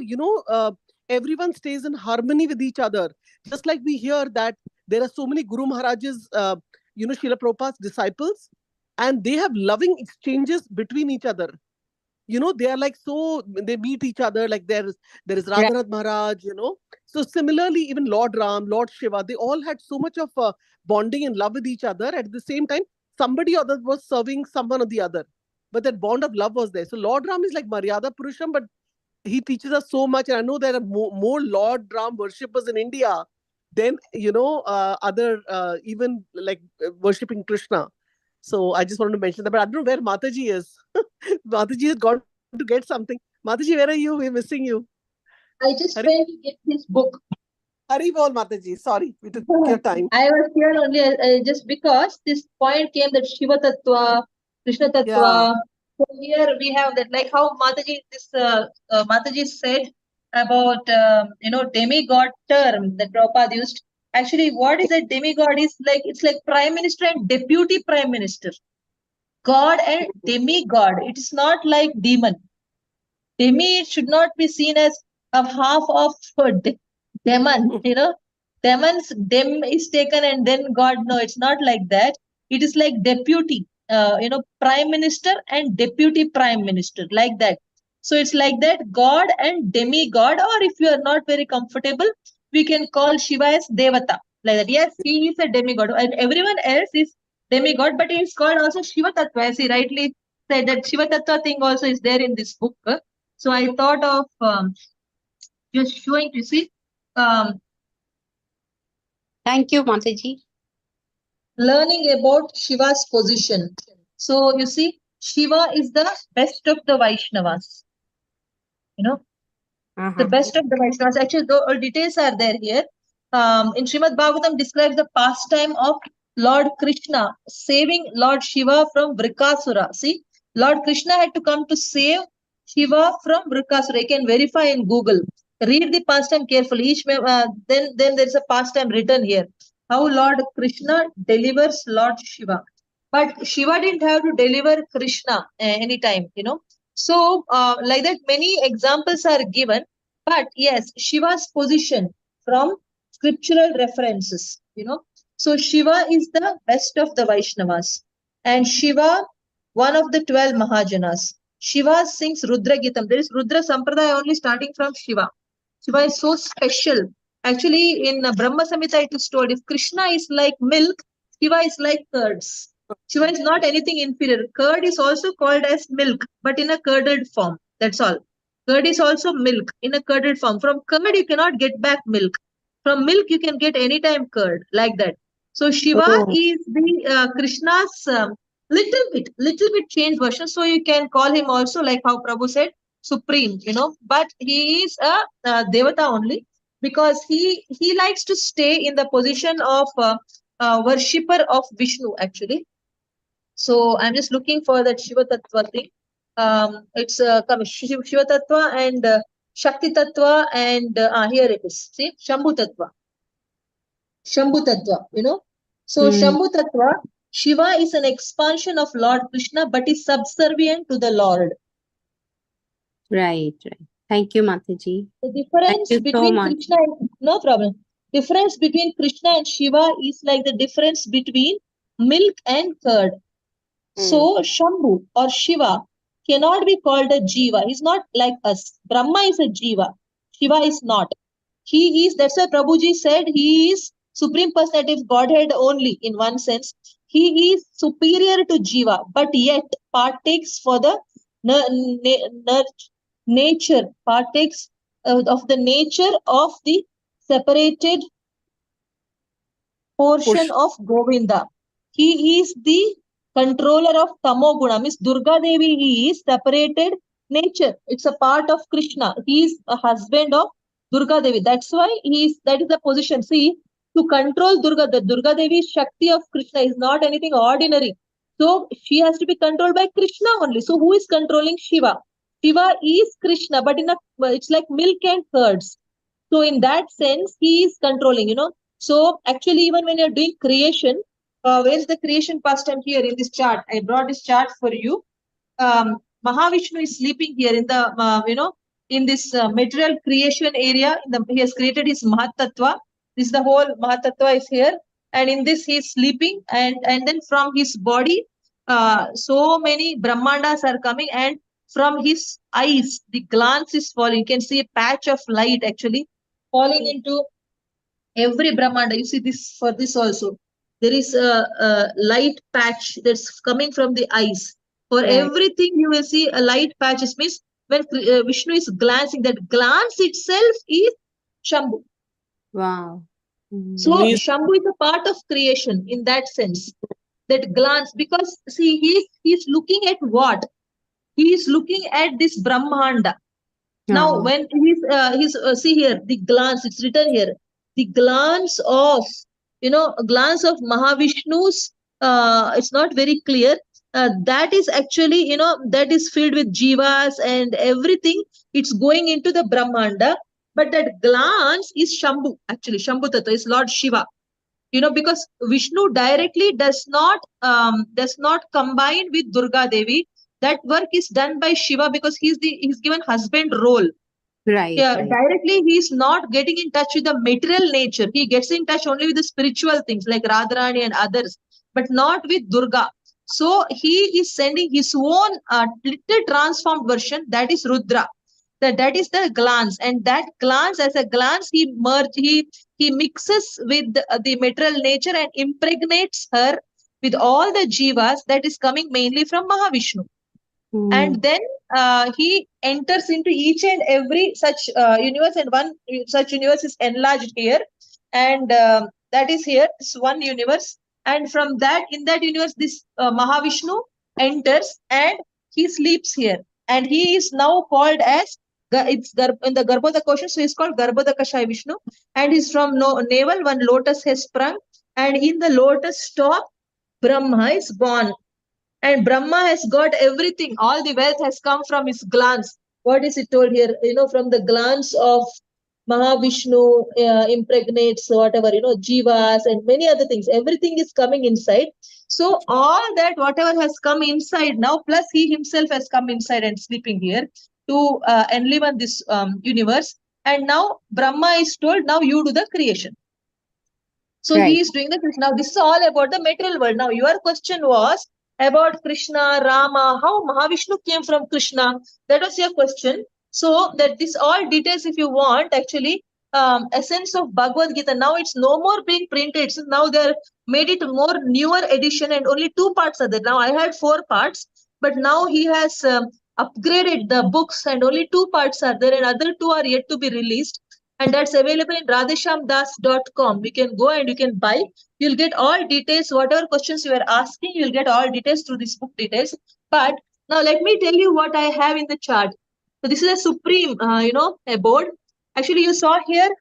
everyone stays in harmony with each other. Just like we hear that there are so many Guru Maharajas, Srila Prabhupada's disciples, and they have loving exchanges between each other. They are like, so they meet each other, like there is Radhanath Maharaj, So similarly, even Lord Ram, Lord Shiva, they all had so much of bonding and love with each other. At the same time, somebody or other was serving someone or the other. but that bond of love was there. So Lord Ram is like Maryada Purusham, but he teaches us so much. And I know there are more Lord Ram worshippers in India than, other, even like worshipping Krishna. So I just wanted to mention that, but I don't know where Mataji is. Mataji has gone to get something. Mataji, where are you? We're missing you. I just Hari- went to get his book. Hari bol, Mataji. Sorry, we took your time. I was here only just because this point came that Shiva Tattva, Krishna Tattva. Yeah. So here we have that, like how Mataji said about demigod term that Prabhupada used. Actually, what is a demigod is like, it's like prime minister and deputy prime minister. God and demigod. It is not like demon. Demi should not be seen as a half of demon, Demon's dem is taken and then God. No, it's not like that. It is like deputy, prime minister and deputy prime minister, like that. So it's like that, God and demigod, or if you are not very comfortable, we can call Shiva as Devata, like that. Yes, he is a demigod, and everyone else is demigod, but it's called also Shiva Tattva, as he rightly said, that Shiva Tattva thing also is there in this book. So I thought of just showing to see. Thank you, Mataji. Learning about Shiva's position. So you see, Shiva is the best of the Vaishnavas. The best of the Vaishnavas. Actually, all details are there here. In Srimad Bhagvatam describes the pastime of Lord Krishna saving Lord Shiva from Vrikasura. See, Lord Krishna had to come to save Shiva from Vrikasura. You can verify in Google. Read the pastime carefully. Then there is a pastime written here. How Lord Krishna delivers Lord Shiva. But Shiva didn't have to deliver Krishna anytime, So, like that, many examples are given. But yes, Shiva's position from scriptural references, So, Shiva is the best of the Vaishnavas. And Shiva, one of the 12 Mahajanas. Shiva sings Rudra Gitam. There is Rudra Sampradaya only starting from Shiva. Shiva is so special. Actually, in Brahma Samhita, it is told if Krishna is like milk, Shiva is like curds. Shiva is not anything inferior. Curd is also called as milk, but in a curdled form. That's all. Curd is also milk in a curdled form. From curd, you cannot get back milk. From milk, you can get anytime curd, like that. So Shiva is the Krishna's little bit changed version. So you can call him also, like how Prabhu said, supreme, but he is a Devata only, because he likes to stay in the position of worshipper of Vishnu, actually. So I'm just looking for that Shiva Tattva thing. It's Shiva Tattva and Shakti Tattva, and here it is. See, Shambhu Tattva. Shambhu Tattva, So Shambhu Tattva, Shiva is an expansion of Lord Krishna, but is subservient to the Lord. Right. Thank you, Mataji. The difference between Krishna and, no problem. Difference between Krishna and Shiva is like the difference between milk and curd. So Shambhu or Shiva cannot be called a Jiva. He's not like us. Brahma is a Jiva. Shiva is not. He is, that's why Prabhuji said he is Supreme Personality of Godhead only in one sense. He is superior to Jiva, but yet partakes for the nature, partakes of the nature of the separated portion of Govinda. He is the controller of Tamoguna, means Durga Devi is separated nature. It's a part of Krishna. He is a husband of Durga Devi. That's why that is the position. See, to control Durga, the Durga Devi Shakti of Krishna is not anything ordinary. So she has to be controlled by Krishna only. So who is controlling Shiva? Shiva is Krishna, but it's like milk and curds. So in that sense, he is controlling, So actually, even when you're doing creation, where's the creation pastime here in this chart? I brought this chart for you. Mahavishnu is sleeping here in the, in this material creation area. He has created his Mahatattva. This is the whole Mahatattva is here. And in this, he is sleeping. And then from his body, so many Brahmandas are coming. And from his eyes, the glance is falling. You can see a patch of light actually falling into every Brahmanda. You see this for this also. There is a light patch that's coming from the eyes. For Right. everything you will see a light patches, means when Vishnu is glancing, that glance itself is Shambhu. Wow. Mhm. So Amazing. Shambhu is a part of creation in that sense. That glance, because see, he's looking at what? He is looking at this Brahmanda. Now, Oh. when he's see here, the glance, it's written here, the glance of, a glance of Mahavishnu's, it's not very clear. That is actually, that is filled with jivas and everything. It's going into the Brahmanda. But that glance is Shambhu, actually. Shambhu Tattva is Lord Shiva. Because Vishnu directly does not combine with Durga Devi. That work is done by Shiva, because he's given husband role. Right. Yeah, Right. directly he's not getting in touch with the material nature. He gets in touch only with the spiritual things like Radharani and others, but not with Durga. So he is sending his own little transformed version, that is Rudra. That is the glance, and that glance, as a glance, he mixes with the material nature and impregnates her with all the jivas that is coming mainly from Mahavishnu. And then he enters into each and every such universe, and one such universe is enlarged here, and that is here, this one universe. And from that, in that universe, this Mahavishnu enters and he sleeps here, and he is now called as in the Garbhoda question, so he's called Garbhodakashaya Vishnu, and he's from navel, one lotus has sprung, and in the lotus top Brahma is born. And Brahma has got everything. All the wealth has come from his glance. What is it told here? From the glance of Mahavishnu impregnates whatever, jivas and many other things. Everything is coming inside. So all that, whatever has come inside now, plus he himself has come inside and sleeping here to enliven this universe. And now Brahma is told, now you do the creation. So Right. he is doing the Krishna. Now this is all about the material world. Now your question was about Krishna, Rama, how Mahavishnu came from Krishna. That was your question. So that this all details, if you want, actually, essence of Bhagavad Gita. Now it's no more being printed. So now they made it more newer edition, and only 2 parts are there. Now I had 4 parts, but now he has upgraded the books, and only 2 parts are there, and other 2 are yet to be released. And that's available in radheshamdas.com. You can go and you can buy. You'll get all details, whatever questions you are asking, you'll get all details through this book details. But now let me tell you what I have in the chart. So this is a supreme, a board. Actually, you saw here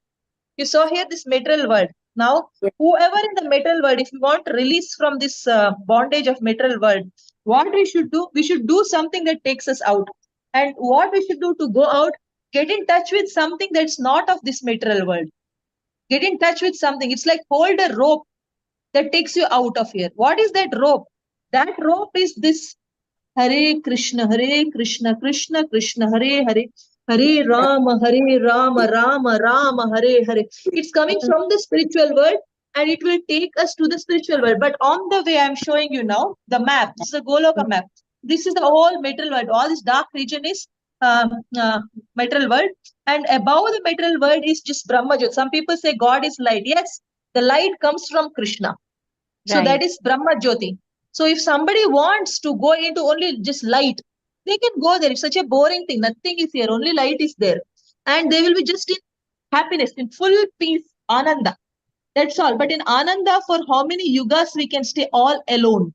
this material world. Now, whoever in the material world, if you want to release from this bondage of material world, what we should do? We should do something that takes us out. And what we should do to go out? Get in touch with something that's not of this material world. Get in touch with something. It's like hold a rope that takes you out of here. What is that rope? That rope is this Hare Krishna, Krishna Krishna, Hare Hare, Hare Rama, Rama Rama, Hare Hare. It's coming from the spiritual world, and it will take us to the spiritual world. But on the way, I'm showing you now the map. This is a Goloka map. This is the whole material world. All this dark region is material world, and above the material world is just Brahma Jyot. Some people say God is light. Yes, the light comes from Krishna. So that is Brahma Jyoti. So if somebody wants to go into only just light, they can go there. It's such a boring thing. Nothing is here. Only light is there. And they will be just in happiness, in full peace, Ananda. That's all. But in Ananda, for how many yugas we can stay all alone?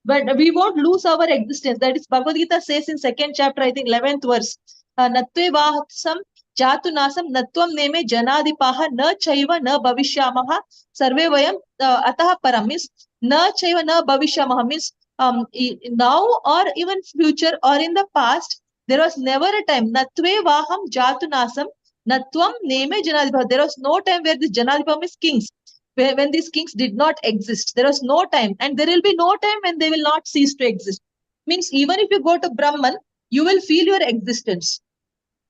But we won't lose our existence. That is Bhagavad Gita says in 2nd chapter, I think 11th verse. Natve vahasam jatu nasam natvam neme janadipaha na chaiva na bhavishyamaha sarve vayam ataha param, means na chaiva na bhavishyamaha, means now or even future or in the past, there was never a time. Natve vaham jatu nasam natvam neme janadipaha. There was no time where this janadipaha means kings. When these kings did not exist, there was no time, and there will be no time when they will not cease to exist. Means even if you go to Brahman, you will feel your existence.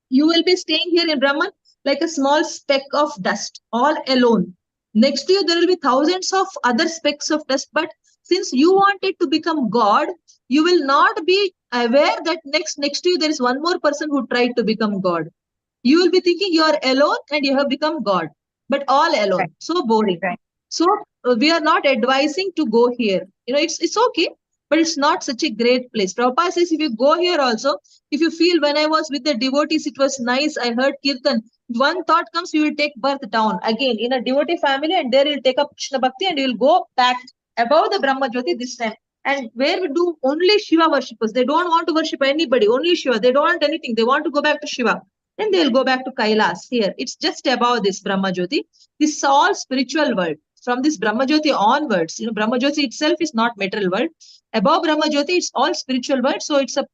You will be staying here in Brahman like a small speck of dust, all alone. Next to you, there will be thousands of other specks of dust, but since you wanted to become God, you will not be aware that next to you, there is one more person who tried to become God. You will be thinking you are alone and you have become God, but all alone. Right. So boring. Right. So we are not advising to go here. It's okay. but it's not such a great place. Prabhupada says if you go here also, if you feel when I was with the devotees, it was nice, I heard Kirtan, one thought comes, you will take birth down again in a devotee family, and there you'll take up Krishna Bhakti and you will go back above the Brahma Jyoti this time. And where we do only Shiva worshippers, they don't want to worship anybody, only Shiva. They don't want anything. They want to go back to Shiva. Then they'll go back to Kailas here. It's just above this Brahma Jyoti. This is all spiritual world. From this Brahma Jyoti onwards, Brahma Jyoti itself is not material world. Above Brahma Jyoti, it's all spiritual world. So it's a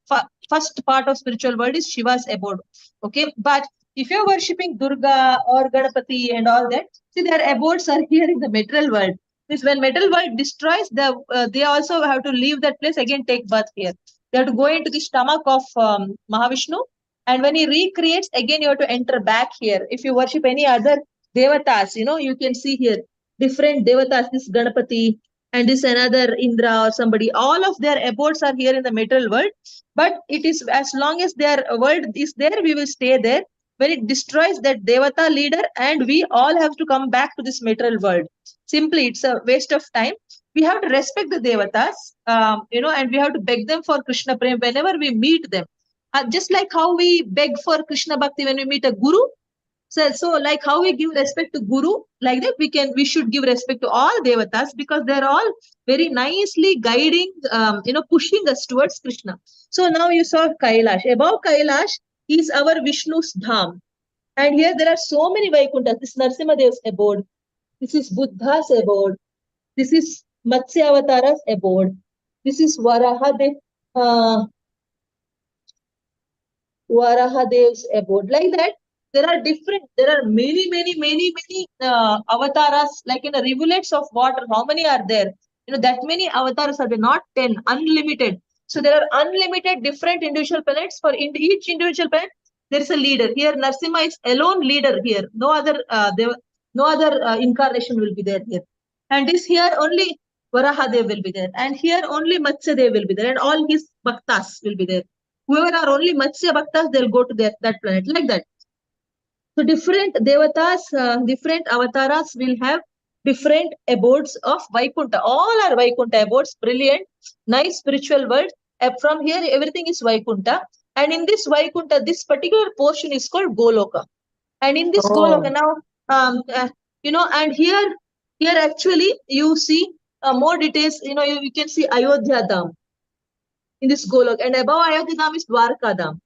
first part of spiritual world is Shiva's abode. Okay, but if you're worshipping Durga or Ganapati and all that, see their abodes are here in the material world. Means when material world destroys, they also have to leave that place again, take birth here. They have to go into the stomach of Mahavishnu, and when he recreates again, you have to enter back here. If you worship any other devatas, you can see here different devatas. This Ganapati and this another Indra or somebody. All of their abodes are here in the material world. But it is as long as their world is there, we will stay there. When it destroys that devata leader, and we all have to come back to this material world. Simply, it's a waste of time. We have to respect the devatas, and we have to beg them for Krishna Prem whenever we meet them. Just like how we beg for Krishna Bhakti when we meet a guru. So like how we give respect to Guru, like that we should give respect to all devatas, because they're all very nicely guiding, pushing us towards Krishna. So now you saw Kailash. Above Kailash is our Vishnu's Dham. And here there are so many Vaikunthas. This Narasimhadev's abode. This is Buddha's abode. This is Matsya Avatara's abode. This is Varahadev's abode. Like that, there are many avatars, like in a rivulets of water. How many are there? That many avatars are there, not 10, unlimited. So there are unlimited different individual planets. For each individual planet, there is a leader. Here, Narasimha is alone leader here. No other incarnation will be there here. And this here only Varahadev will be there. And here only Matsyadev will be there. And all his bhaktas will be there. Whoever are only Matsya bhaktas, they'll go to that planet, like that. So different devatas, different avatars will have different abodes of Vaikuntha. All are Vaikuntha abodes, brilliant, nice spiritual world. From here, everything is Vaikuntha. And in this Vaikuntha, this particular portion is called Goloka. And in this Goloka now, and here actually you see more details. You can see Ayodhya Dham in this Golok. And above Ayodhya Dham is Dwarka Dham.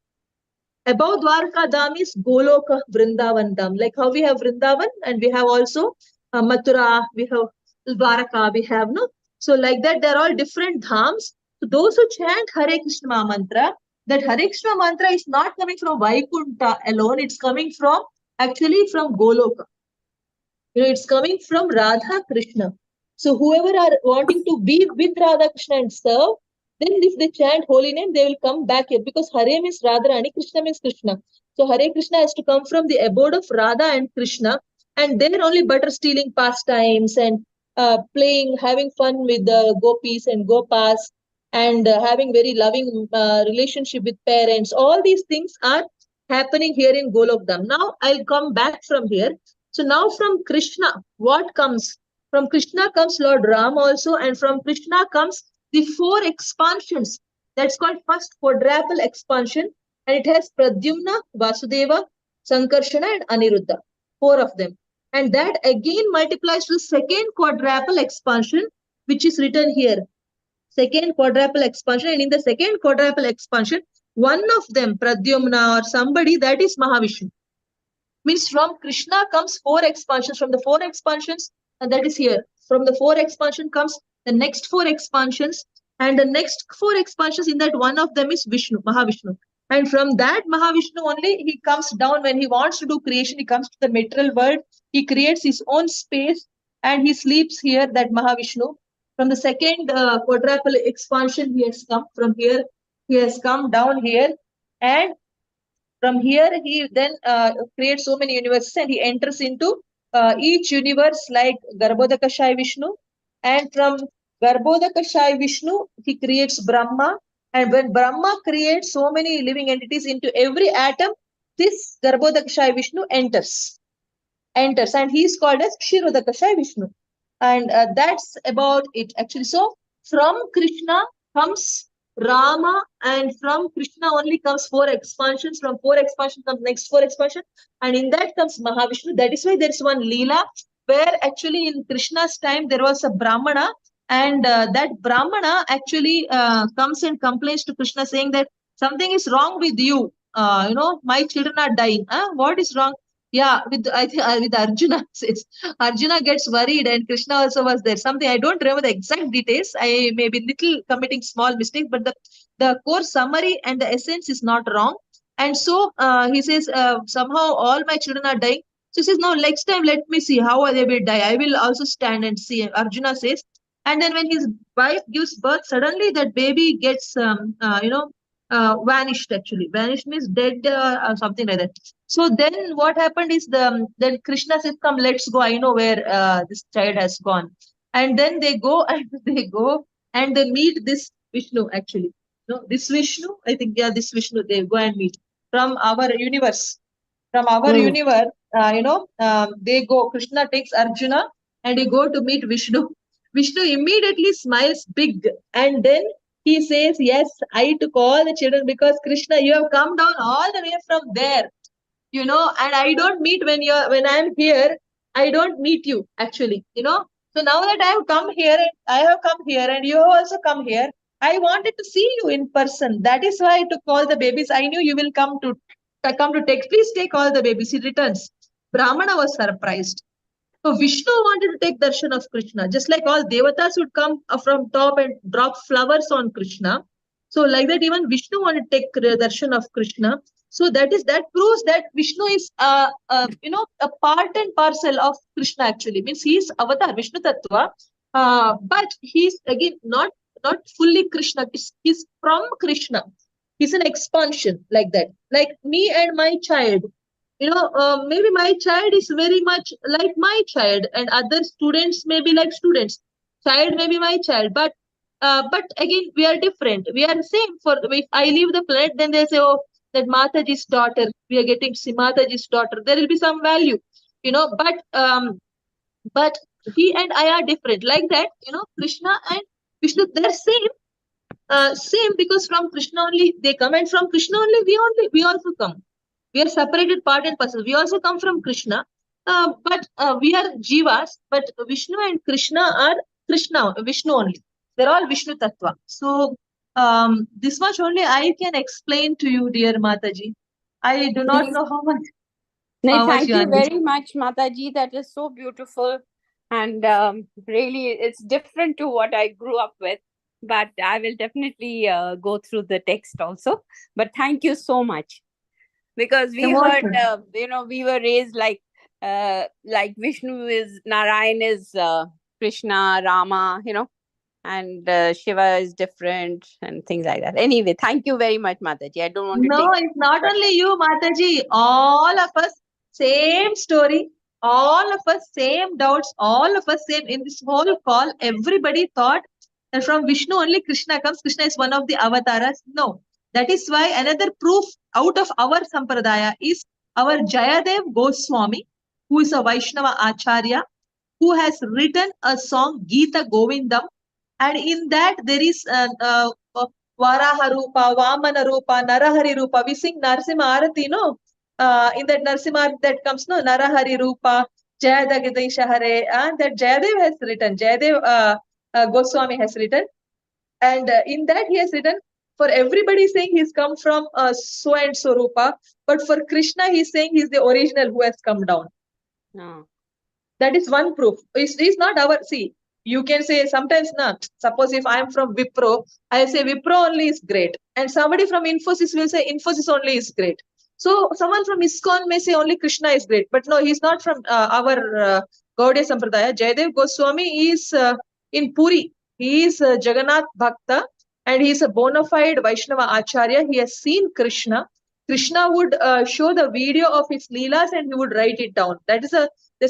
Above Dwarka Dham is Goloka Vrindavan Dham. Like how we have Vrindavan, and we have also Mathura, we have Dwaraka, we have, no? So like that, they're all different dhams. So those who chant Hare Krishna mantra, that Hare Krishna mantra is not coming from Vaikuntha alone, it's coming from, actually from Goloka. It's coming from Radha Krishna. So whoever are wanting to be with Radha Krishna and serve, then if they chant holy name, they will come back here, because Hare means Radharani, Krishna means Krishna. So Hare Krishna has to come from the abode of Radha and Krishna, and there only butter stealing pastimes and playing, having fun with the gopis and gopas, and having very loving relationship with parents. All these things are happening here in Golokdham. Now I'll come back from here. So now from Krishna, what comes? From Krishna comes Lord Ram also, and from Krishna comes the 4 expansions. That's called first quadruple expansion, and it has Pradyumna, Vasudeva, Sankarshana, and Aniruddha, 4 of them. And that again multiplies to the second quadruple expansion, which is written here. Second quadruple expansion, and in the second quadruple expansion, one of them, Pradyumna or somebody, that is Mahavishnu. Means from Krishna comes 4 expansions. From the 4 expansions, and that is here. From the 4 expansion comes the next 4 expansions, and the next 4 expansions, in that one of them is Vishnu, Mahavishnu. And from that Mahavishnu only, he comes down when he wants to do creation. He comes to the material world. He creates his own space, and he sleeps here, that Mahavishnu. From the second quadruple expansion, he has come from here. He has come down here, and from here he then creates so many universes, and he enters into each universe like Garbhodakashaya Vishnu. And from Garbhodakashaya Vishnu, he creates Brahma. And when Brahma creates so many living entities into every atom, this Garbhodakashaya Vishnu enters, and he is called as Kshirodakashaya Vishnu. And that's about it, actually. So from Krishna, comes Rama, and from Krishna only comes 4 expansions. From 4 expansions comes next 4 expansion, and in that comes Mahavishnu. That is why there is one Leela where actually in Krishna's time there was a Brahmana, and that Brahmana actually comes and complains to Krishna saying that something is wrong with you. My children are dying. What is wrong? Yeah, I think with Arjuna says. Arjuna gets worried, and Krishna also was there. Something I don't remember the exact details. I may be little committing small mistakes, but the core summary and the essence is not wrong. And so he says, somehow all my children are dying. So he says, no, next time let me see how they will die. I will also stand and see. Arjuna says, and then when his wife gives birth, suddenly that baby gets vanished. Actually, vanished means dead or something like that. So then what happened is then Krishna says, come, let's go. I know where this child has gone. And then they go and they meet this Vishnu actually. No, this Vishnu, I think, yeah, this Vishnu, they go and meet from our universe. From our universe, they go, Krishna takes Arjuna and he go to meet Vishnu. Vishnu immediately smiles big, and then he says, yes, I took all the children because Krishna, you have come down all the way from there. And I don't meet when I'm here, I don't meet you actually, So now that I have come here and you have also come here, I wanted to see you in person. That is why I took all the babies. I knew you will come to take. Please take all the babies. He returns. Brahmana was surprised. So Vishnu wanted to take darshan of Krishna, just like all devatas would come from top and drop flowers on Krishna. So like that, even Vishnu wanted to take darshan of Krishna. So that proves that Vishnu is a part and parcel of Krishna. Actually, means he is avatar Vishnu Tattva, but he's again not fully Krishna. He's from Krishna. He's an expansion like that. Like me and my child. Maybe my child is very much like my child, and other students may be like students. Child may be my child, but again, we are different. We are same. If I leave the planet, then they say, oh, that Mataji's daughter, we are getting Mataji's daughter. There will be some value, but he and I are different. Like that, Krishna and Vishnu, they're same because from Krishna only they come, and from Krishna only we also come. We are separated part and parcel. We also come from Krishna, but we are jivas. But Vishnu and Krishna are Vishnu only. They're all Vishnu Tattva. So this much only I can explain to you, dear Mataji. I do not know how much. No, how much thank you you understand. very much, Mataji. That is so beautiful. And really, it's different to what I grew up with. But I will definitely go through the text also. But thank you so much. Because we heard, we were raised like Vishnu is, Narayan is Krishna, Rama, and Shiva is different and things like that. Anyway, thank you very much, Mataji. I don't want to No, it's not only you, Mataji. All of us, same story. All of us, same doubts. All of us, same. In this whole call, everybody thought that from Vishnu only Krishna comes. Krishna is one of the avatars. No. That is why another proof out of our sampradaya is our Jayadev Goswami, who is a Vaishnava Acharya, who has written a song, Gita Govindam. And in that there is Varaha Rupa, Vamana Rupa, Narahari Rupa. We sing Narsimha Arati, no? In that Narsimha that comes, no? Narahari Rupa, Jayadagadesha Hare. And that Jayadev has written, Jayadev Goswami has written. And in that he has written, for everybody saying he's come from so and so Rupa, but for Krishna he's saying he's the original who has come down. No. That is one proof. It's not our, see, you can say sometimes not. Suppose if I am from Wipro, I say Wipro only is great. And somebody from Infosys will say Infosys only is great. So someone from ISKCON may say only Krishna is great. But no, he's not from our Gaudiya Sampradaya. Jayadev Goswami is in Puri. He is Jagannath Bhakta and he is a bona fide Vaishnava Acharya. He has seen Krishna. Krishna would show the video of his Leelas and he would write it down. There's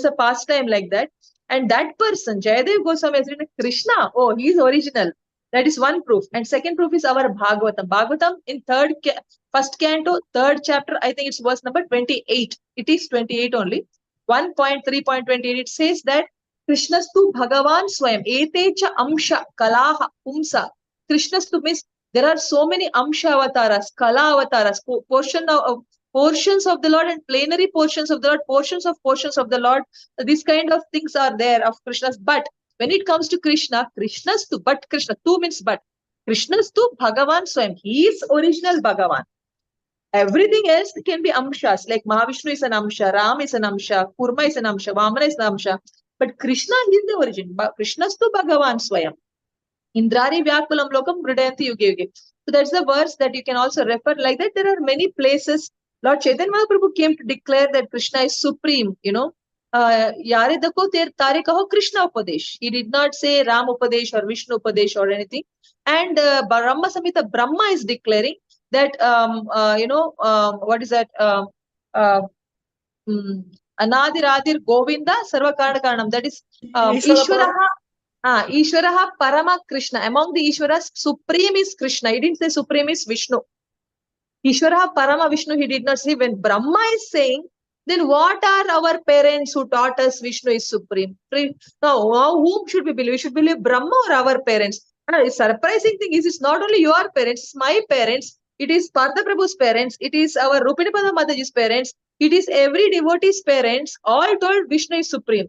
a pastime like that. And that person, Jayadev Goswami, has written Krishna. Oh, he is original. That is one proof. And second proof is our Bhagvatam. Bhagvatam in first canto, third chapter, I think it's verse number 28. It is 28 only. 1.3.28. It says that Krishnastu Bhagavan Swayam Etecha Amsha Kalaha Pumsa Krishnastu means there are so many Amsha avatars, Kala avatars, portions of the Lord and plenary portions of the Lord, portions of the Lord. These kind of things are there of Krishna's. But when it comes to Krishna, Krishnastu, but Krishna, tu means but. Krishnastu Bhagavan Swayam. He is original Bhagavan. Everything else can be Amshas, like Mahavishnu is an Amsha, Ram is an Amsha, Kurma is an Amsha, Vamana is an Amsha. But Krishna is the origin. Krishnastu Bhagavan Swayam. Indrari Vyakulam Lokam Vridayanti Yuge Yuge. So that's the verse that you can also refer like that. There are many places. Lord Chaitanya Mahaprabhu came to declare that Krishna is supreme, you know. Yare dako tare kaho Krishna Upadesh. He did not say Ram Upadesh or Vishnu Upadesh or anything. And Brahma Samhita, Brahma is declaring that, what is that? Anadir Adir Govinda Sarva Karana Karanam. That is Ishwaraha. Ishwaraha Parama Krishna. Among the Ishwaras, supreme is Krishna. He didn't say supreme is Vishnu. Ishwaraha Parama Vishnu, he did not say. When Brahma is saying, then what are our parents who taught us Vishnu is supreme? Now, whom should we believe? We should believe Brahma or our parents. The surprising thing is, it's not only your parents, it's my parents. It is Partha Prabhu's parents. It is our Rupinipada Mataji's parents. It is every devotee's parents. All told Vishnu is supreme.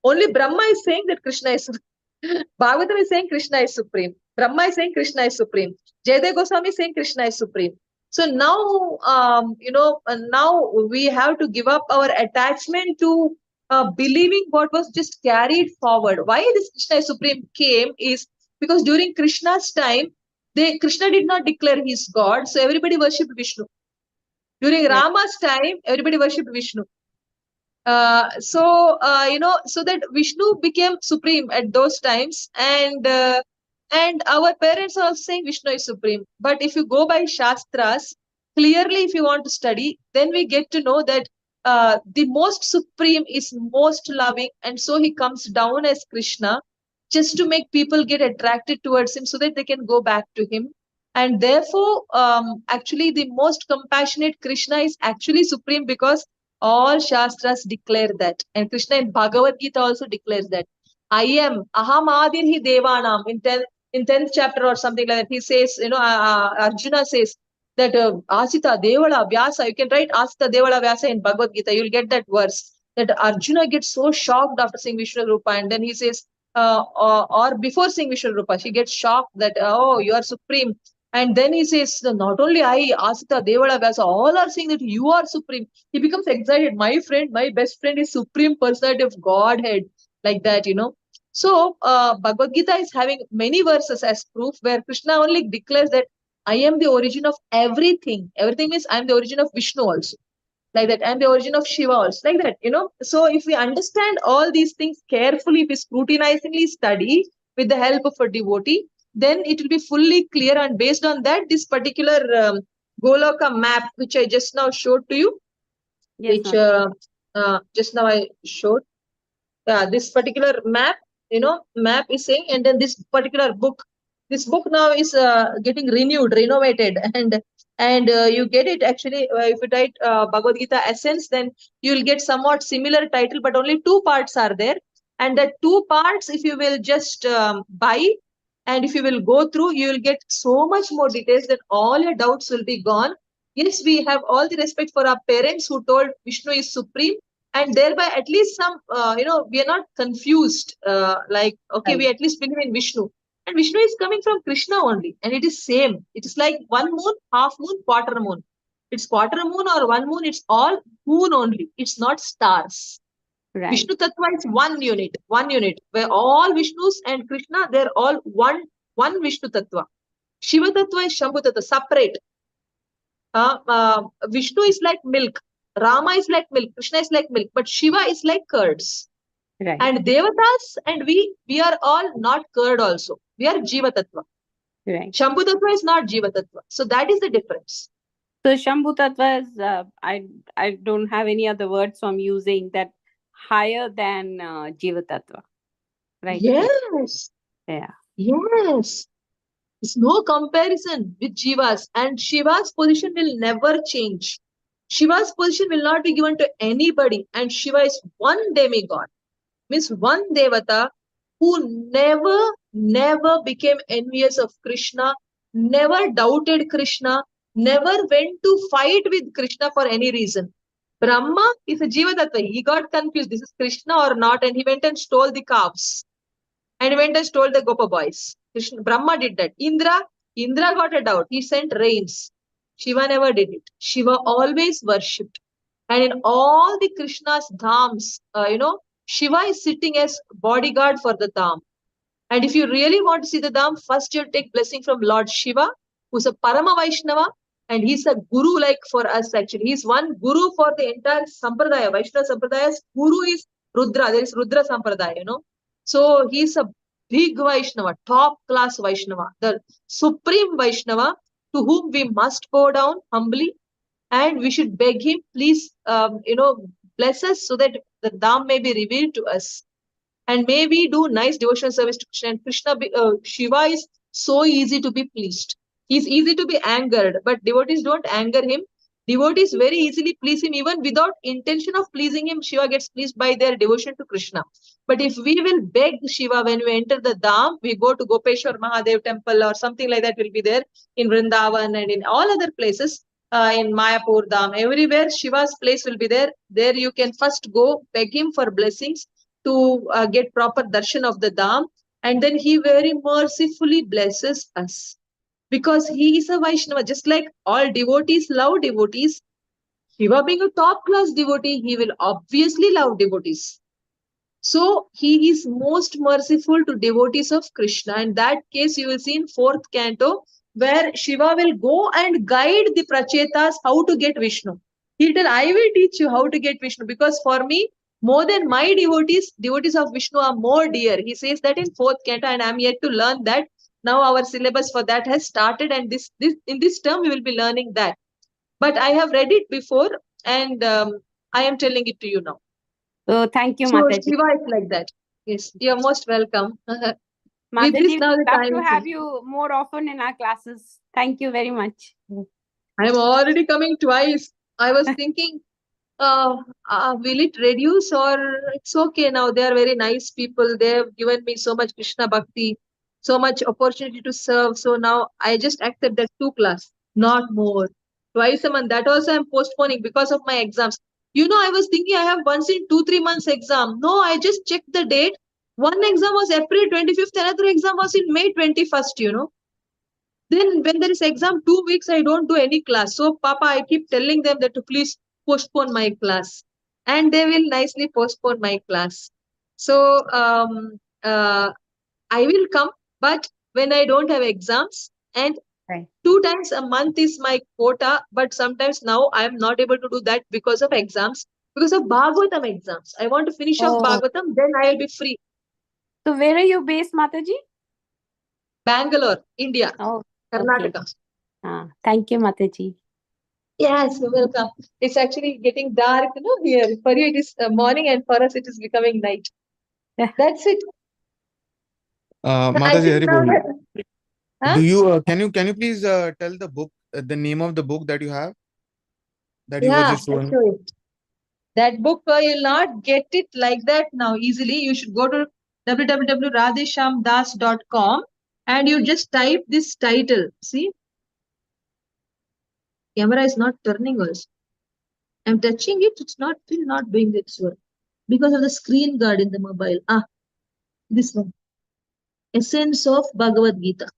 Only Brahma is saying that Krishna is supreme. Bhagavatam is saying Krishna is supreme. Brahma is saying Krishna is supreme. Jayadeva Goswami is saying Krishna is supreme. So now, now we have to give up our attachment to believing what was just carried forward. Why this Krishna is supreme came is because during Krishna's time, Krishna did not declare his God, so everybody worshipped Vishnu. During Rama's time, everybody worshipped Vishnu. So that Vishnu became supreme at those times, and our parents are saying Vishnu is supreme. But if you go by Shastras, clearly if you want to study, then we get to know that the most supreme is most loving, and so he comes down as Krishna just to make people get attracted towards him so that they can go back to him. And therefore, actually the most compassionate Krishna is actually supreme because all Shastras declare that. And Krishna in Bhagavad Gita also declares that. I am, Aham Adirhi Devanam. In 10th chapter or something like that, he says, Arjuna says that Asita Devala Vyasa, you can write Asita Devala Vyasa in Bhagavad Gita, you'll get that verse. That Arjuna gets so shocked after seeing Vishnu Rupa, and then he says, or before seeing Vishnu Rupa, she gets shocked that, oh, you are supreme. And then he says, not only I, Asita, Devala, Vyasa, all are saying that you are supreme. He becomes excited. My friend, my best friend is supreme personality of Godhead. Like that, So, Bhagavad Gita is having many verses as proof where Krishna only declares that I am the origin of everything. Everything means I am the origin of Vishnu also. Like that. I am the origin of Shiva also. Like that, So, if we understand all these things carefully, if we scrutinizingly study with the help of a devotee, then it will be fully clear, and based on that, this particular Goloka map, which I just now showed to you, which just now I showed, this particular map, map is saying, and then this particular book, this book now is getting renewed, renovated, and you get it actually, if you write Bhagavad Gita Essence, then you will get somewhat similar title, but only 2 parts are there. And the 2 parts, if you will just buy, and if you will go through, you will get so much more details that all your doubts will be gone. Yes, we have all the respect for our parents who told Vishnu is supreme, and thereby at least some, we are not confused. We at least believe in Vishnu. And Vishnu is coming from Krishna only, and it is same. It is like 1 moon, half moon, quarter moon. It's quarter moon or 1 moon, it's all moon only. It's not stars. Right. Vishnu Tattva is one unit, where all Vishnus and Krishna, they're all one Vishnu Tattva. Shiva Tattva is Shambhu Tattva, separate. Vishnu is like milk, Rama is like milk, Krishna is like milk, but Shiva is like curds. Right. And Devatas and we are all not curd also. We are Jiva Tattva. Right. Shambhu Tattva is not Jiva Tattva. So that is the difference. So Shambhu Tattva is, I don't have any other words from using that, higher than Jiva Tattva. Right? Yes. Yeah. Yes. There's no comparison with Jivas, and Shiva's position will never change. Shiva's position will not be given to anybody, and Shiva is one demigod, means one Devata who never became envious of Krishna, never doubted Krishna, never went to fight with Krishna for any reason. Brahma is a Jiva Tattva. He got confused. This is Krishna or not? And he went and stole the calves. And he went and stole the Gopa boys. Brahma did that. Indra got a doubt. He sent rains. Shiva never did it. Shiva always worshipped. And in all the Krishna's dhams, Shiva is sitting as bodyguard for the dham. And if you really want to see the dham, first you take blessing from Lord Shiva, who's a Parama Vaishnava, and he's a guru like for us actually. He's one guru for the entire Sampradaya. Vaishnava Sampradaya's guru is Rudra. There is Rudra Sampradaya, So he's a big Vaishnava, top class Vaishnava, the supreme Vaishnava to whom we must bow down humbly, and we should beg him, please, bless us so that the dham may be revealed to us. And may we do nice devotional service to Krishna. And Shiva is so easy to be pleased. He's easy to be angered, but devotees don't anger him. Devotees very easily please him, even without intention of pleasing him. Shiva gets pleased by their devotion to Krishna. But if we will beg Shiva when we enter the dham, we go to Gopeshwar Mahadev temple or something like that will be there in Vrindavan and in all other places, in Mayapur dham, everywhere Shiva's place will be there. There you can first go beg him for blessings to get proper darshan of the dham, and then he very mercifully blesses us. Because he is a Vaishnava, just like all devotees love devotees. Shiva being a top class devotee, he will obviously love devotees. So he is most merciful to devotees of Krishna. In that case, you will see in 4th canto, where Shiva will go and guide the Prachetas how to get Vishnu. He'll tell, I will teach you how to get Vishnu, because for me, more than my devotees of Vishnu are more dear. He says that in 4th canto, and I'm yet to learn that. Now our syllabus for that has started, and in this term we will be learning that. But I have read it before, and I am telling it to you now. So thank you, So Mataji. Shiva is like that. Yes, you are most welcome. With this, Mataji, now the love time to is have you more often in our classes. Thank you very much. I am already coming twice. I was thinking, will it reduce or it's okay now? They are very nice people. They have given me so much Krishna Bhakti, so much opportunity to serve. So now I just accept that 2 class, not more. Twice a month. That also I'm postponing because of my exams. I was thinking I have once in 2-3 months exam. No, I just checked the date. One exam was April 25th, another exam was in May 21st, Then when there is exam 2 weeks, I don't do any class. So Papa, I keep telling them that to please postpone my class. And they will nicely postpone my class. So I will come, but when I don't have exams, and Right. 2 times a month is my quota, but sometimes now I am not able to do that because of exams, because of Bhagavatam exams. I want to finish off Oh. Bhagavatam, then I will be free. So where are you based, Mataji? Bangalore, India, Oh, Karnataka. okay. Thank you, Mataji. Yes, you're welcome. It's actually getting dark, here. For you it is morning, and for us it is becoming night. Yeah. That's it. I Mataji, think now Haribol. that- Huh? Do you can you please tell the book, the name of the book that you have, that you were Yeah, just I'll showing? show you. That book, you'll not get it like that now easily. You should go to www.radheshamdas.com and you just type this title. See? Camera is not turning us. I'm touching it, it's still not doing its work. Because of the screen guard in the mobile. This one. Essence of Bhagavad Gita.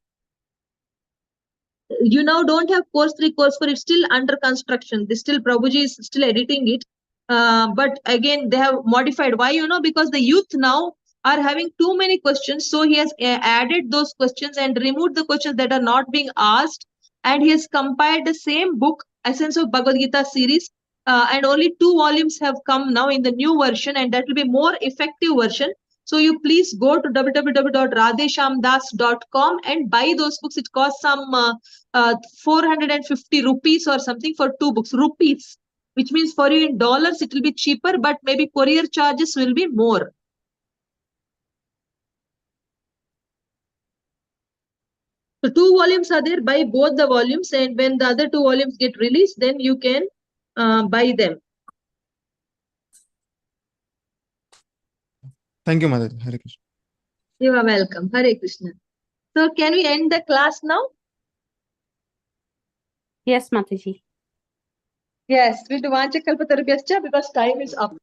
You now don't have course 3, course 4, it's still under construction. Prabhuji is still editing it. But again, they have modified. Why? Because the youth now are having too many questions. So he has added those questions and removed the questions that are not being asked. And he has compiled the same book, Essence of Bhagavad Gita series. And only 2 volumes have come now in the new version, and that will be more effective version. So you please go to www.radheshamdas.com and buy those books. It costs some 450 rupees or something for 2 books. Rupees, which means for you in dollars it will be cheaper, but maybe courier charges will be more. So 2 volumes are there. Buy both the volumes, and when the other 2 volumes get released, then you can buy them. Thank you, Mataji. Hare Krishna. You are welcome. Hare Krishna. So can we end the class now? Yes, Mataji. Yes, we'll do Vanchakalpatarubhyascha because time is up.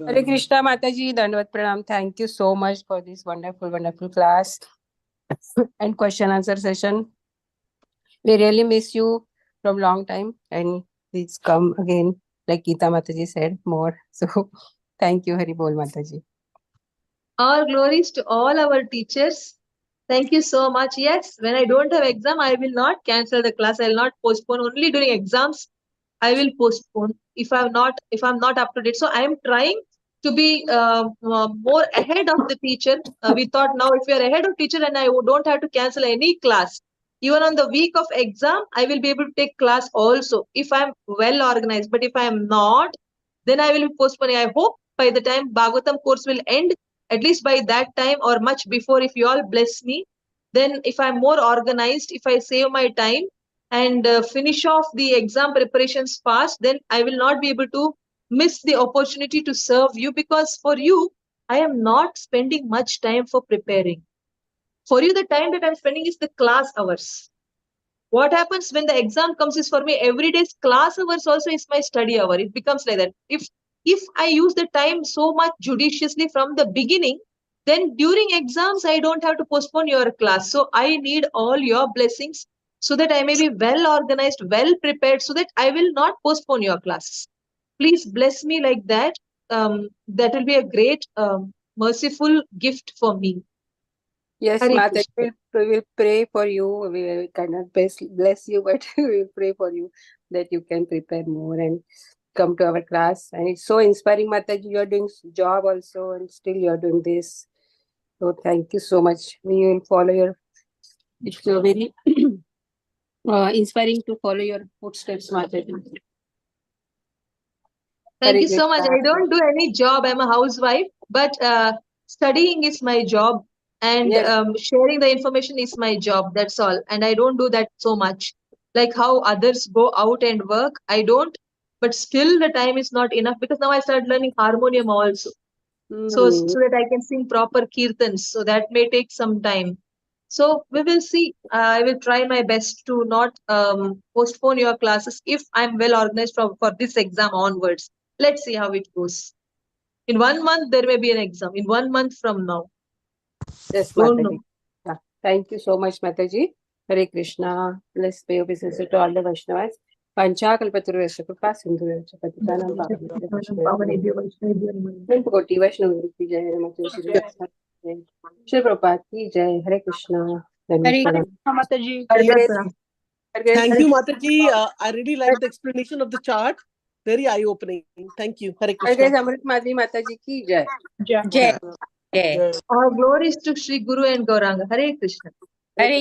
Hare Krishna, Mataji, Dandavat Pranam. Thank you so much for this wonderful, wonderful class and question answer session. We really miss you from long time, and please come again, like Geeta Mataji said, more. So thank you, Hari Bol Mataji. All glories to all our teachers. Thank you so much. Yes, when I don't have exam, I will not cancel the class. I will not postpone. Only during exams, I will postpone if I'm not up to date. So I am trying to be more ahead of the teacher. We thought now if we are ahead of teacher and I don't have to cancel any class, even on the week of exam, I will be able to take class also if I'm well organized. But if I am not, then I will be postponing. I hope by the time Bhagavatam course will end, at least by that time or much before, if you all bless me, then if I'm more organized, if I save my time and finish off the exam preparations fast, then I will not be able to miss the opportunity to serve you, because for you, I am not spending much time for preparing. For you, the time that I'm spending is the class hours. What happens when the exam comes is, for me, every day's class hours also is my study hour. It becomes like that. If I use the time so much judiciously from the beginning, then during exams, I don't have to postpone your class. So I need all your blessings so that I may be well organized, well prepared, so that I will not postpone your classes. Please bless me like that. That will be a great, merciful gift for me. Yes, Hare Mataji, Krishna. we will pray for you. We cannot bless you, but we will pray for you that you can prepare more and come to our class. And it's so inspiring, Mataji. You are doing job also, and still you are doing this. So thank you so much. We will follow your. It's so very inspiring to follow your footsteps, Mataji. Thank Hare you so much. Krishna. I don't do any job. I'm a housewife, but studying is my job, and Yes. sharing the information is my job. That's all. And I don't do that so much. Like how others go out and work, I don't. But still, the time is not enough, because now I started learning harmonium also. So that I can sing proper kirtans. So that may take some time. So we will see. I will try my best to not postpone your classes if I'm well organized for this exam onwards. Let's see how it goes. In 1 month, there may be an exam. In 1 month from now. Yes, Don't Mataji. know. Yeah. Thank you so much, Mataji. Hare Krishna. Let's pay obeisance to all the Vaishnavas. Panchakalpataruvasya kripa sindhuvasya patitanam pavanebhyo Koti Vaishnavi ki jai, Hare Mataji Shri Shri Prabhupada ki jai, Hare Krishna. Hare Krishna, Mataji. Yes. Hare Thank you, Mataji. I really like the explanation of the chart. Very eye-opening. Thank you. Hare Krishna. Amrut Madhavi Mataji ki jai. Jai. Jai. All glories to Sri Guru and Gauranga. Hare Krishna. Hare